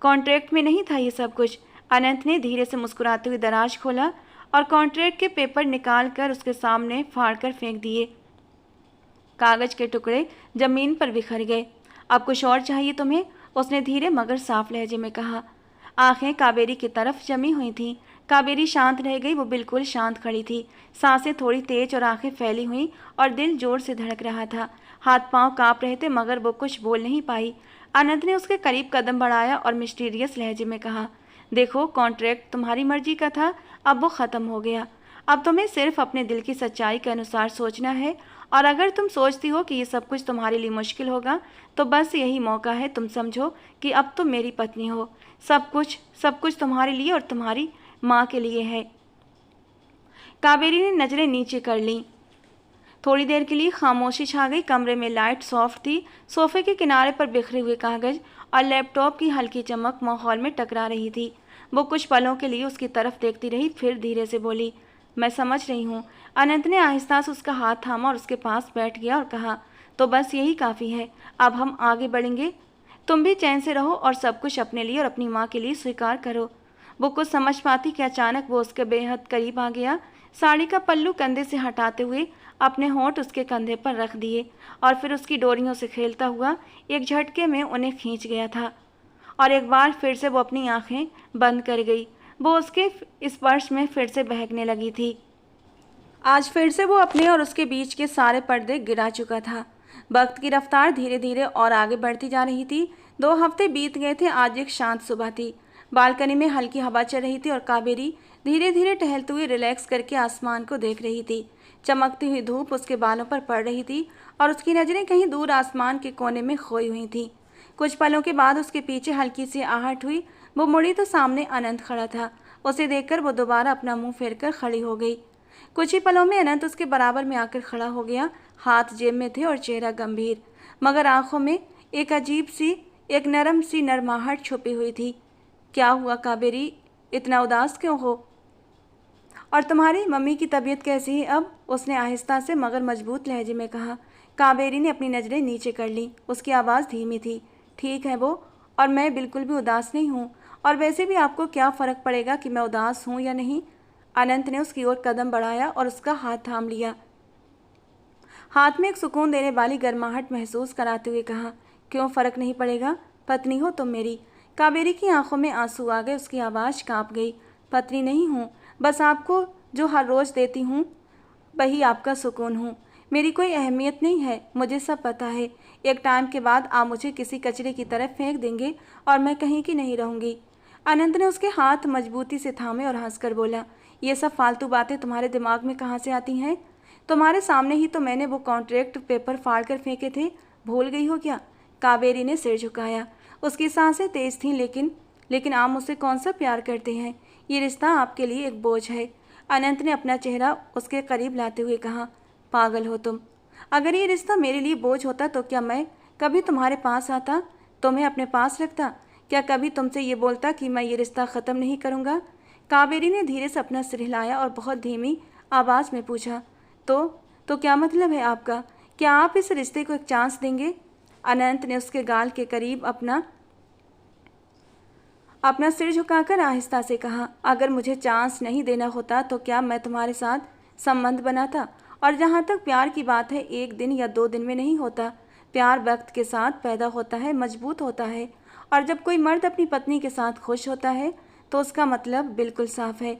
कॉन्ट्रैक्ट में नहीं था ये सब कुछ। अनंत ने धीरे से मुस्कुराते हुए दराज खोला और कॉन्ट्रैक्ट के पेपर निकाल कर उसके सामने फाड़ कर फेंक दिए। कागज के टुकड़े जमीन पर बिखर गए। अब कुछ और चाहिए तुम्हें? उसने धीरे मगर साफ लहजे में कहा। आंखें कावेरी की तरफ जमी हुई थीं। कावेरी शांत रह गई। वो बिल्कुल शांत खड़ी थी, सांसें थोड़ी तेज और आंखें फैली हुई और दिल जोर से धड़क रहा था। हाथ पांव कांप रहे थे, मगर वो कुछ बोल नहीं पाई। अनंत ने उसके करीब कदम बढ़ाया और मिस्टीरियस लहजे में कहा, देखो कॉन्ट्रैक्ट तुम्हारी मर्जी का था, अब वो ख़त्म हो गया। अब तुम्हें सिर्फ अपने दिल की सच्चाई के अनुसार सोचना है और अगर तुम सोचती हो कि ये सब कुछ तुम्हारे लिए मुश्किल होगा तो बस यही मौका है। तुम समझो कि अब तुम मेरी पत्नी हो। सब कुछ तुम्हारे लिए और तुम्हारी माँ के लिए है। कावेरी ने नजरें नीचे कर लीं। थोड़ी देर के लिए खामोशी छा गई। कमरे में लाइट सॉफ्ट थी। सोफे के किनारे पर बिखरे हुए कागज और लैपटॉप की हल्की चमक माहौल में टकरा रही थी। वो कुछ पलों के लिए उसकी तरफ देखती रही, फिर धीरे से बोली, मैं समझ रही हूँ। अनंत ने आहिस्ता से उसका हाथ थामा और उसके पास बैठ गया और कहा, तो बस यही काफ़ी है, अब हम आगे बढ़ेंगे। तुम भी चैन से रहो और सब कुछ अपने लिए और अपनी माँ के लिए स्वीकार करो। वो कुछ समझ पाती कि अचानक वो उसके बेहद करीब आ गया। साड़ी का पल्लू कंधे से हटाते हुए अपने होंठ उसके कंधे पर रख दिए और फिर उसकी डोरियों से खेलता हुआ एक झटके में उन्हें खींच गया था। और एक बार फिर से वो अपनी आंखें बंद कर गई। वो उसके स्पर्श में फिर से बहकने लगी थी। आज फिर से वो अपने और उसके बीच के सारे पर्दे गिरा चुका था। वक्त की रफ्तार धीरे धीरे और आगे बढ़ती जा रही थी। 2 हफ्ते बीत गए थे। आज एक शांत सुबह थी। बालकनी में हल्की हवा चल रही थी और कावेरी धीरे धीरे टहलते हुए रिलैक्स करके आसमान को देख रही थी। चमकती हुई धूप उसके बालों पर पड़ रही थी और उसकी नजरें कहीं दूर आसमान के कोने में खोई हुई थी। कुछ पलों के बाद उसके पीछे हल्की सी आहट हुई। वो मुड़ी तो सामने अनंत खड़ा था। उसे देखकर वो दोबारा अपना मुंह फेरकर खड़ी हो गई। कुछ ही पलों में अनंत उसके बराबर में आकर खड़ा हो गया। हाथ जेब में थे और चेहरा गंभीर, मगर आंखों में एक अजीब सी, एक नरम सी नरमाहट छुपी हुई थी। क्या हुआ कावेरी, इतना उदास क्यों हो? और तुम्हारी मम्मी की तबीयत कैसी है अब? उसने आहिस्ता से मगर मजबूत लहजे में कहा। कावेरी ने अपनी नज़रें नीचे कर ली। उसकी आवाज़ धीमी थी। ठीक है वो, और मैं बिल्कुल भी उदास नहीं हूँ। और वैसे भी आपको क्या फ़र्क पड़ेगा कि मैं उदास हूँ या नहीं? अनंत ने उसकी ओर कदम बढ़ाया और उसका हाथ थाम लिया। हाथ में एक सुकून देने वाली गर्माहट महसूस कराते हुए कहा, क्यों फ़र्क नहीं पड़ेगा? पत्नी हो तुम मेरी। कावेरी की आंखों में आंसू आ गए। उसकी आवाज़ कांप गई। पत्नी नहीं हूँ, बस आपको जो हर रोज़ देती हूँ वही आपका सुकून हूँ। मेरी कोई अहमियत नहीं है, मुझे सब पता है। एक टाइम के बाद आप मुझे किसी कचरे की तरफ फेंक देंगे और मैं कहीं की नहीं रहूँगी। अनंत ने उसके हाथ मजबूती से थामे और हंसकर बोला, ये सब फालतू बातें तुम्हारे दिमाग में कहाँ से आती हैं? तुम्हारे सामने ही तो मैंने वो कॉन्ट्रैक्ट पेपर फाड़ कर फेंके थे, भूल गई हो क्या? कावेरी ने सिर झुकाया। उसकी सांसें तेज थीं, लेकिन आप मुझसे कौन सा प्यार करते हैं? ये रिश्ता आपके लिए एक बोझ है। अनंत ने अपना चेहरा उसके करीब लाते हुए कहा, पागल हो तुम। अगर ये रिश्ता मेरे लिए बोझ होता तो क्या मैं कभी तुम्हारे पास आता, तुम्हें अपने पास रखता? क्या कभी तुमसे ये बोलता कि मैं ये रिश्ता ख़त्म नहीं करूँगा? कावेरी ने धीरे से अपना सिर हिलाया और बहुत धीमी आवाज़ में पूछा, तो क्या मतलब है आपका? क्या आप इस रिश्ते को एक चांस देंगे? अनंत ने उसके गाल के करीब अपना सिर झुकाकर आहिस्ता से कहा, अगर मुझे चांस नहीं देना होता तो क्या मैं तुम्हारे साथ संबंध बनाता? और जहाँ तक प्यार की बात है, 1 दिन या 2 दिन में नहीं होता। प्यार वक्त के साथ पैदा होता है, मजबूत होता है। और जब कोई मर्द अपनी पत्नी के साथ खुश होता है तो उसका मतलब बिल्कुल साफ है।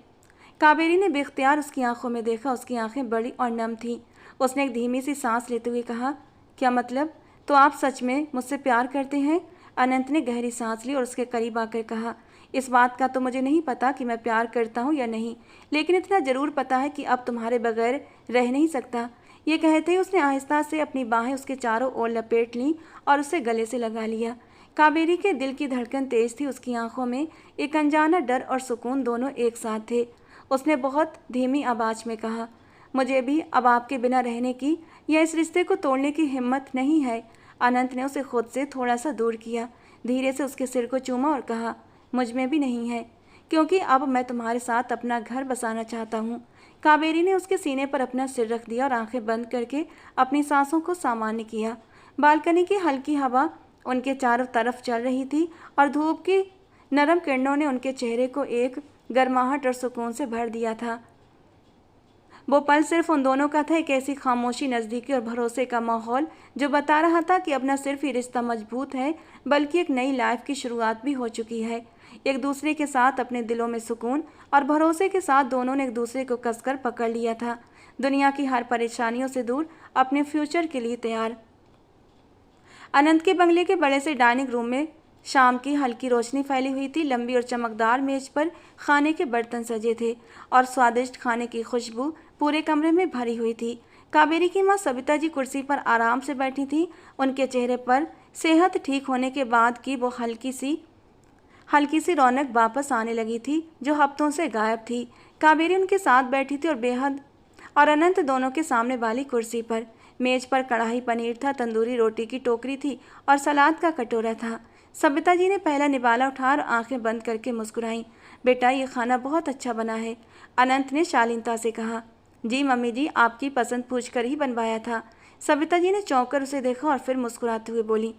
कावेरी ने बेख्तियार उसकी आंखों में देखा। उसकी आंखें बड़ी और नम थीं। उसने एक धीमी सी सांस लेते हुए कहा, क्या मतलब? तो आप सच में मुझसे प्यार करते हैं? अनंत ने गहरी सांस ली और उसके करीब आकर कहा, इस बात का तो मुझे नहीं पता कि मैं प्यार करता हूँ या नहीं, लेकिन इतना ज़रूर पता है कि अब तुम्हारे बगैर रह नहीं सकता। ये कहते ही उसने आहिस्ता से अपनी बाहें उसके चारों ओर लपेट लीं और उसे गले से लगा लिया। कावेरी के दिल की धड़कन तेज थी। उसकी आंखों में एक अनजाना डर और सुकून दोनों एक साथ थे। उसने बहुत धीमी आवाज़ में कहा, मुझे भी अब आपके बिना रहने की या इस रिश्ते को तोड़ने की हिम्मत नहीं है। अनंत ने उसे खुद से थोड़ा सा दूर किया, धीरे से उसके सिर को चूमा और कहा, मुझ में भी नहीं है, क्योंकि अब मैं तुम्हारे साथ अपना घर बसाना चाहता हूँ। कावेरी ने उसके सीने पर अपना सिर रख दिया और आंखें बंद करके अपनी सांसों को सामान्य किया। बालकनी की हल्की हवा उनके चारों तरफ चल रही थी और धूप की नरम किरणों ने उनके चेहरे को एक गर्माहट और सुकून से भर दिया था। वो पल सिर्फ उन दोनों का था, एक ऐसी खामोशी, नज़दीकी और भरोसे का माहौल जो बता रहा था कि अब न सिर्फ ये रिश्ता मजबूत है बल्कि एक नई लाइफ की शुरुआत भी हो चुकी है। एक दूसरे के साथ अपने दिलों में सुकून और भरोसे के साथ दोनों ने एक दूसरे को कसकर पकड़ लिया था, दुनिया की हर परेशानियों से दूर, अपने फ्यूचर के लिए तैयार। अनंत के बंगले के बड़े से डाइनिंग रूम में शाम की हल्की रोशनी फैली हुई थी। लंबी और चमकदार मेज पर खाने के बर्तन सजे थे और स्वादिष्ट खाने की खुशबू पूरे कमरे में भरी हुई थी। कावेरी की माँ सविता जी कुर्सी पर आराम से बैठी थीं। उनके चेहरे पर सेहत ठीक होने के बाद की वो हल्की सी रौनक वापस आने लगी थी जो हफ्तों से गायब थी। कावेरी उनके साथ बैठी थी और अनंत दोनों के सामने वाली कुर्सी पर। मेज पर कढ़ाई पनीर था, तंदूरी रोटी की टोकरी थी और सलाद का कटोरा था। सविता जी ने पहला निवाला उठा और आंखें बंद करके मुस्कुराईं। बेटा, ये खाना बहुत अच्छा बना है, अनंत ने शालीनता से कहा। जी मम्मी जी, आपकी पसंद पूछकर ही बनवाया था। सविता जी ने चौंक कर उसे देखा और फिर मुस्कुराते हुए बोली,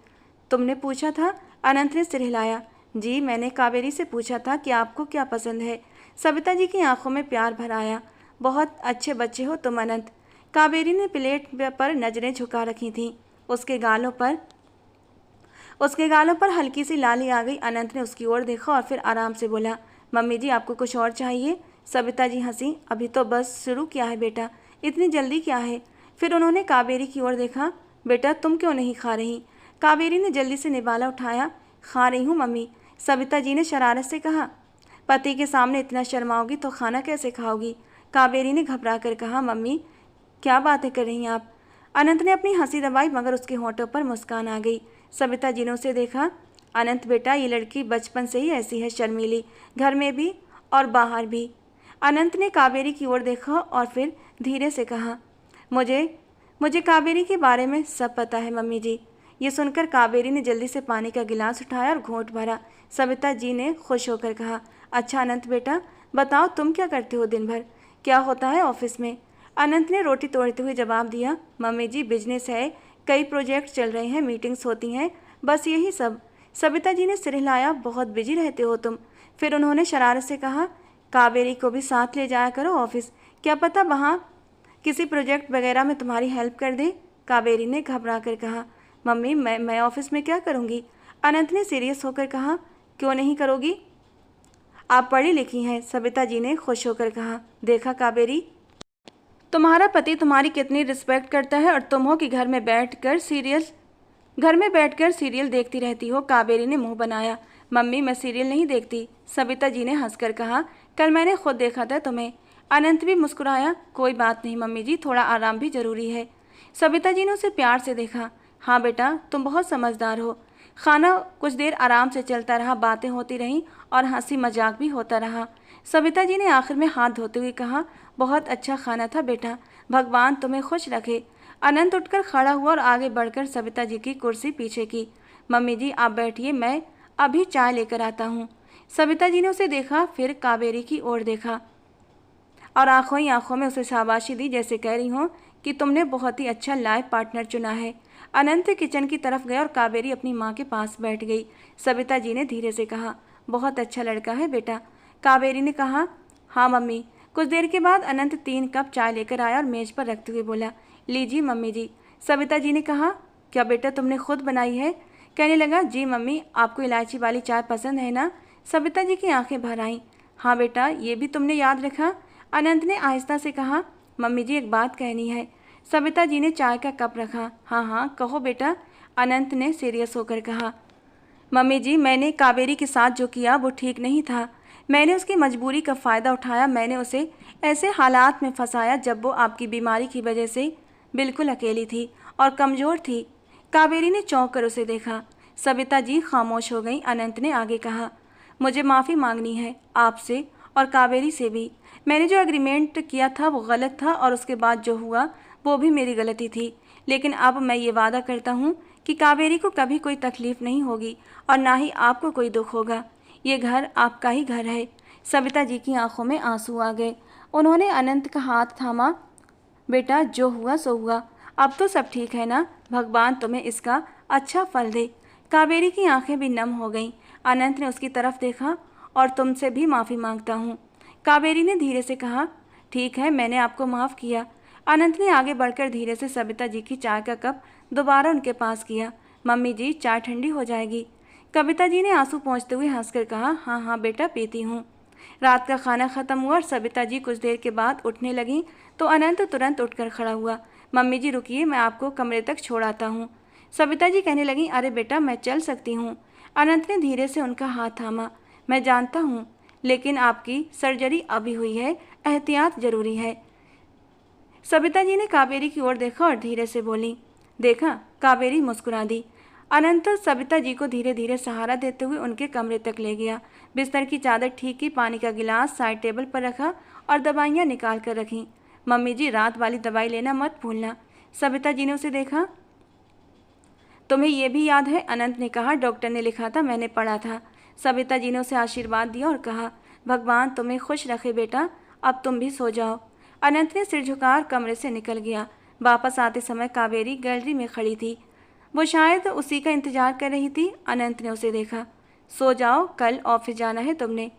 तुमने पूछा था? अनंत ने सिर हिलाया। जी मैंने कावेरी से पूछा था कि आपको क्या पसंद है। सविता जी की आंखों में प्यार भर आया। बहुत अच्छे बच्चे हो तुम अनंत। कावेरी ने प्लेट पर नजरें झुका रखी थीं। उसके गालों पर उसके गालों पर हल्की सी लाली आ गई। अनंत ने उसकी ओर देखा और फिर आराम से बोला, मम्मी जी आपको कुछ और चाहिए? सविता जी हंसी। अभी तो बस शुरू किया है बेटा, इतनी जल्दी क्या है? फिर उन्होंने कावेरी की ओर देखा। बेटा तुम क्यों नहीं खा रही? कावेरी ने जल्दी से निवाला उठाया। खा रही हूँ मम्मी, सविता जी ने शरारत से कहा। पति के सामने इतना शर्माओगी तो खाना कैसे खाओगी? कावेरी ने घबरा कर कहा। मम्मी क्या बातें कर रही हैं आप? अनंत ने अपनी हंसी दबाई मगर उसके होंठों पर मुस्कान आ गई। सविता जी ने उसे देखा। अनंत बेटा ये लड़की बचपन से ही ऐसी है, शर्मीली, घर में भी और बाहर भी। अनंत ने कावेरी की ओर देखा और फिर धीरे से कहा, मुझे मुझे कावेरी के बारे में सब पता है मम्मी जी। ये सुनकर कावेरी ने जल्दी से पानी का गिलास उठाया और घूंट भरा। सविता जी ने खुश होकर कहा, अच्छा अनंत बेटा बताओ तुम क्या करते हो दिन भर? क्या होता है ऑफिस में? अनंत ने रोटी तोड़ते हुए जवाब दिया, मम्मी जी बिजनेस है, कई प्रोजेक्ट चल रहे हैं, मीटिंग्स होती हैं, बस यही सब। सविता जी ने सिर हिलाया, बहुत बिजी रहते हो तुम। फिर उन्होंने शरारत से कहा, कावेरी को भी साथ ले जाया करो ऑफिस, क्या पता वहाँ किसी प्रोजेक्ट वगैरह में तुम्हारी हेल्प कर दे। कावेरी ने घबरा कर कहा, मम्मी मैं ऑफिस में क्या करूँगी? अनंत ने सीरियस होकर कहा, क्यों नहीं करोगी? आप पढ़ी लिखी हैं। सविता जी ने खुश होकर कहा, देखा कावेरी तुम्हारा पति तुम्हारी कितनी रिस्पेक्ट करता है और तुम हो कि घर में बैठकर सीरियल देखती रहती हो। कावेरी ने मुंह बनाया। मम्मी मैं सीरियल नहीं देखती। सविता जी ने हंसकर कहा, कल मैंने खुद देखा था तुम्हें। अनंत भी मुस्कुराया। कोई बात नहीं मम्मी जी, थोड़ा आराम भी जरूरी है। सविता जी ने उसे प्यार से देखा। हाँ बेटा तुम बहुत समझदार हो। खाना कुछ देर आराम से चलता रहा, बातें होती रहीं और हंसी मजाक भी होता रहा। सविता जी ने आखिर में हाथ धोते हुए कहा, बहुत अच्छा खाना था बेटा, भगवान तुम्हें खुश रखे। अनंत उठकर खड़ा हुआ और आगे बढ़कर सविता जी की कुर्सी पीछे की। मम्मी जी आप बैठिए, मैं अभी चाय लेकर आता हूँ। सविता जी ने उसे देखा, फिर कावेरी की ओर देखा और आंखों ही आंखों में उसे शाबाशी दी, जैसे कह रही हो कि तुमने बहुत ही अच्छा लाइफ पार्टनर चुना है। अनंत किचन की तरफ गया और कावेरी अपनी माँ के पास बैठ गई। सविता जी ने धीरे से कहा, बहुत अच्छा लड़का है बेटा। कावेरी ने कहा, हाँ मम्मी। कुछ देर के बाद अनंत 3 कप चाय लेकर आया और मेज पर रखते हुए बोला, लीजिए मम्मी जी। सविता जी ने कहा, क्या बेटा तुमने खुद बनाई है? कहने लगा, जी मम्मी आपको इलायची वाली चाय पसंद है ना? सविता जी की आंखें भर आईं। हाँ बेटा ये भी तुमने याद रखा? अनंत ने आहिस्ता से कहा, मम्मी जी एक बात कहनी है। सविता जी ने चाय का कप रखा। हाँ हाँ कहो बेटा। अनंत ने सीरियस होकर कहा, मम्मी जी मैंने कावेरी के साथ जो किया वो ठीक नहीं था। मैंने उसकी मजबूरी का फ़ायदा उठाया। मैंने उसे ऐसे हालात में फंसाया जब वो आपकी बीमारी की वजह से बिल्कुल अकेली थी और कमज़ोर थी। कावेरी ने चौंक कर उसे देखा। सविता जी खामोश हो गई। अनंत ने आगे कहा, मुझे माफ़ी मांगनी है आपसे और कावेरी से भी। मैंने जो एग्रीमेंट किया था वो गलत था और उसके बाद जो हुआ वो भी मेरी गलती थी। लेकिन अब मैं ये वादा करता हूँ कि कावेरी को कभी कोई तकलीफ़ नहीं होगी और ना ही आपको कोई दुख होगा। ये घर आपका ही घर है। सविता जी की आंखों में आंसू आ गए। उन्होंने अनंत का हाथ थामा। बेटा जो हुआ सो हुआ, अब तो सब ठीक है ना? भगवान तुम्हें इसका अच्छा फल दे। कावेरी की आंखें भी नम हो गईं। अनंत ने उसकी तरफ देखा, और तुमसे भी माफ़ी मांगता हूँ। कावेरी ने धीरे से कहा, ठीक है मैंने आपको माफ़ किया। अनंत ने आगे बढ़कर धीरे से सविता जी की चाय का कप दोबारा उनके पास किया। मम्मी जी चाय ठंडी हो जाएगी। कविता जी ने आंसू पोंछते हुए हंसकर कहा, हाँ हाँ बेटा पीती हूँ। रात का खाना खत्म हुआ और सविता जी कुछ देर के बाद उठने लगीं तो अनंत तुरंत उठकर खड़ा हुआ। मम्मी जी रुकिए, मैं आपको कमरे तक छोड़ आता हूँ। सविता जी कहने लगीं, अरे बेटा मैं चल सकती हूँ। अनंत ने धीरे से उनका हाथ थामा। मैं जानता हूँ, लेकिन आपकी सर्जरी अभी हुई है, एहतियात जरूरी है। सविता जी ने कावेरी की ओर देखा और धीरे से बोली। देखा, कावेरी मुस्कुरा दी। अनंत सविता जी को धीरे धीरे सहारा देते हुए उनके कमरे तक ले गया। बिस्तर की चादर ठीक की, पानी का गिलास साइड टेबल पर रखा और दवाइयाँ निकाल कर रखीं। मम्मी जी रात वाली दवाई लेना मत भूलना। सविता जी ने उसे देखा। तुम्हें यह भी याद है? अनंत ने कहा, डॉक्टर ने लिखा था, मैंने पढ़ा था। सविता जी ने उसे आशीर्वाद दिया और कहा, भगवान तुम्हें खुश रखे बेटा, अब तुम भी सो जाओ। अनंत ने सिर झुकाकर कमरे से निकल गया। वापस आते समय कावेरी गैलरी में खड़ी थी। वो शायद उसी का इंतजार कर रही थी। अनंत ने उसे देखा। सो जाओ, कल ऑफिस जाना है तुमने।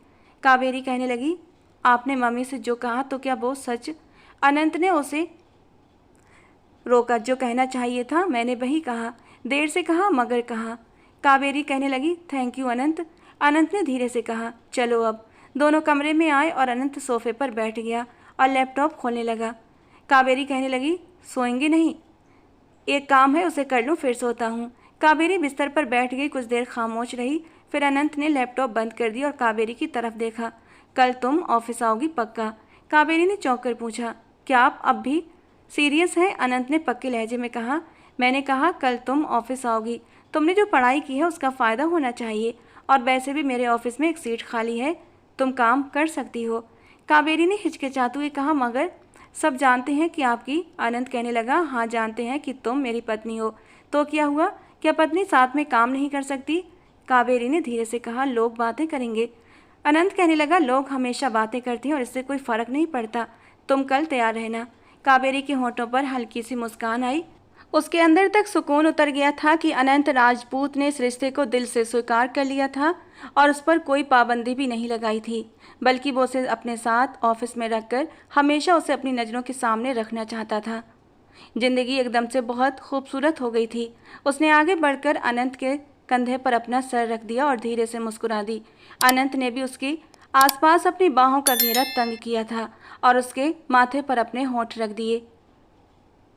कावेरी कहने लगी, आपने मम्मी से जो कहा तो क्या वो सच? अनंत ने उसे रोका। जो कहना चाहिए था मैंने वही कहा, देर से कहा मगर कहा। कावेरी कहने लगी, थैंक यू अनंत। अनंत ने धीरे से कहा, चलो अब। दोनों कमरे में आए और अनंत सोफे पर बैठ गया और लैपटॉप खोलने लगा। कावेरी कहने लगी, सोएंगे नहीं? एक काम है उसे कर लूँ फिर सोता हूँ। कावेरी बिस्तर पर बैठ गई। कुछ देर खामोश रही, फिर अनंत ने लैपटॉप बंद कर दिया और कावेरी की तरफ देखा। कल तुम ऑफिस आओगी पक्का? कावेरी ने चौंक कर पूछा। क्या आप अब भी सीरियस हैं? अनंत ने पक्के लहजे में कहा। मैंने कहा कल तुम ऑफिस आओगी। तुमने जो पढ़ाई की है उसका फ़ायदा होना चाहिए, और वैसे भी मेरे ऑफिस में एक सीट खाली है, तुम काम कर सकती हो। कावेरी ने हिचकिचाते हुए कहा, मगर सब जानते हैं कि आपकी। अनंत कहने लगा, हाँ जानते हैं कि तुम मेरी पत्नी हो, तो क्या हुआ? क्या पत्नी साथ में काम नहीं कर सकती? कावेरी ने धीरे से कहा, लोग बातें करेंगे। अनंत कहने लगा, लोग हमेशा बातें करते हैं और इससे कोई फर्क नहीं पड़ता। तुम कल तैयार रहना। कावेरी के होठों पर हल्की सी मुस्कान आई। उसके अंदर तक सुकून उतर गया था कि अनंत राजपूत ने इस रिश्ते को दिल से स्वीकार कर लिया था और उस पर कोई पाबंदी भी नहीं लगाई थी, बल्कि वो उसे अपने साथ ऑफिस में रखकर हमेशा उसे अपनी नज़रों के सामने रखना चाहता था। जिंदगी एकदम से बहुत खूबसूरत हो गई थी। उसने आगे बढ़कर अनंत के कंधे पर अपना सर रख दिया और धीरे से मुस्कुरा दी। अनंत ने भी उसके आसपास अपनी बाहों का घेरा तंग किया था और उसके माथे पर अपने होंठ रख दिए।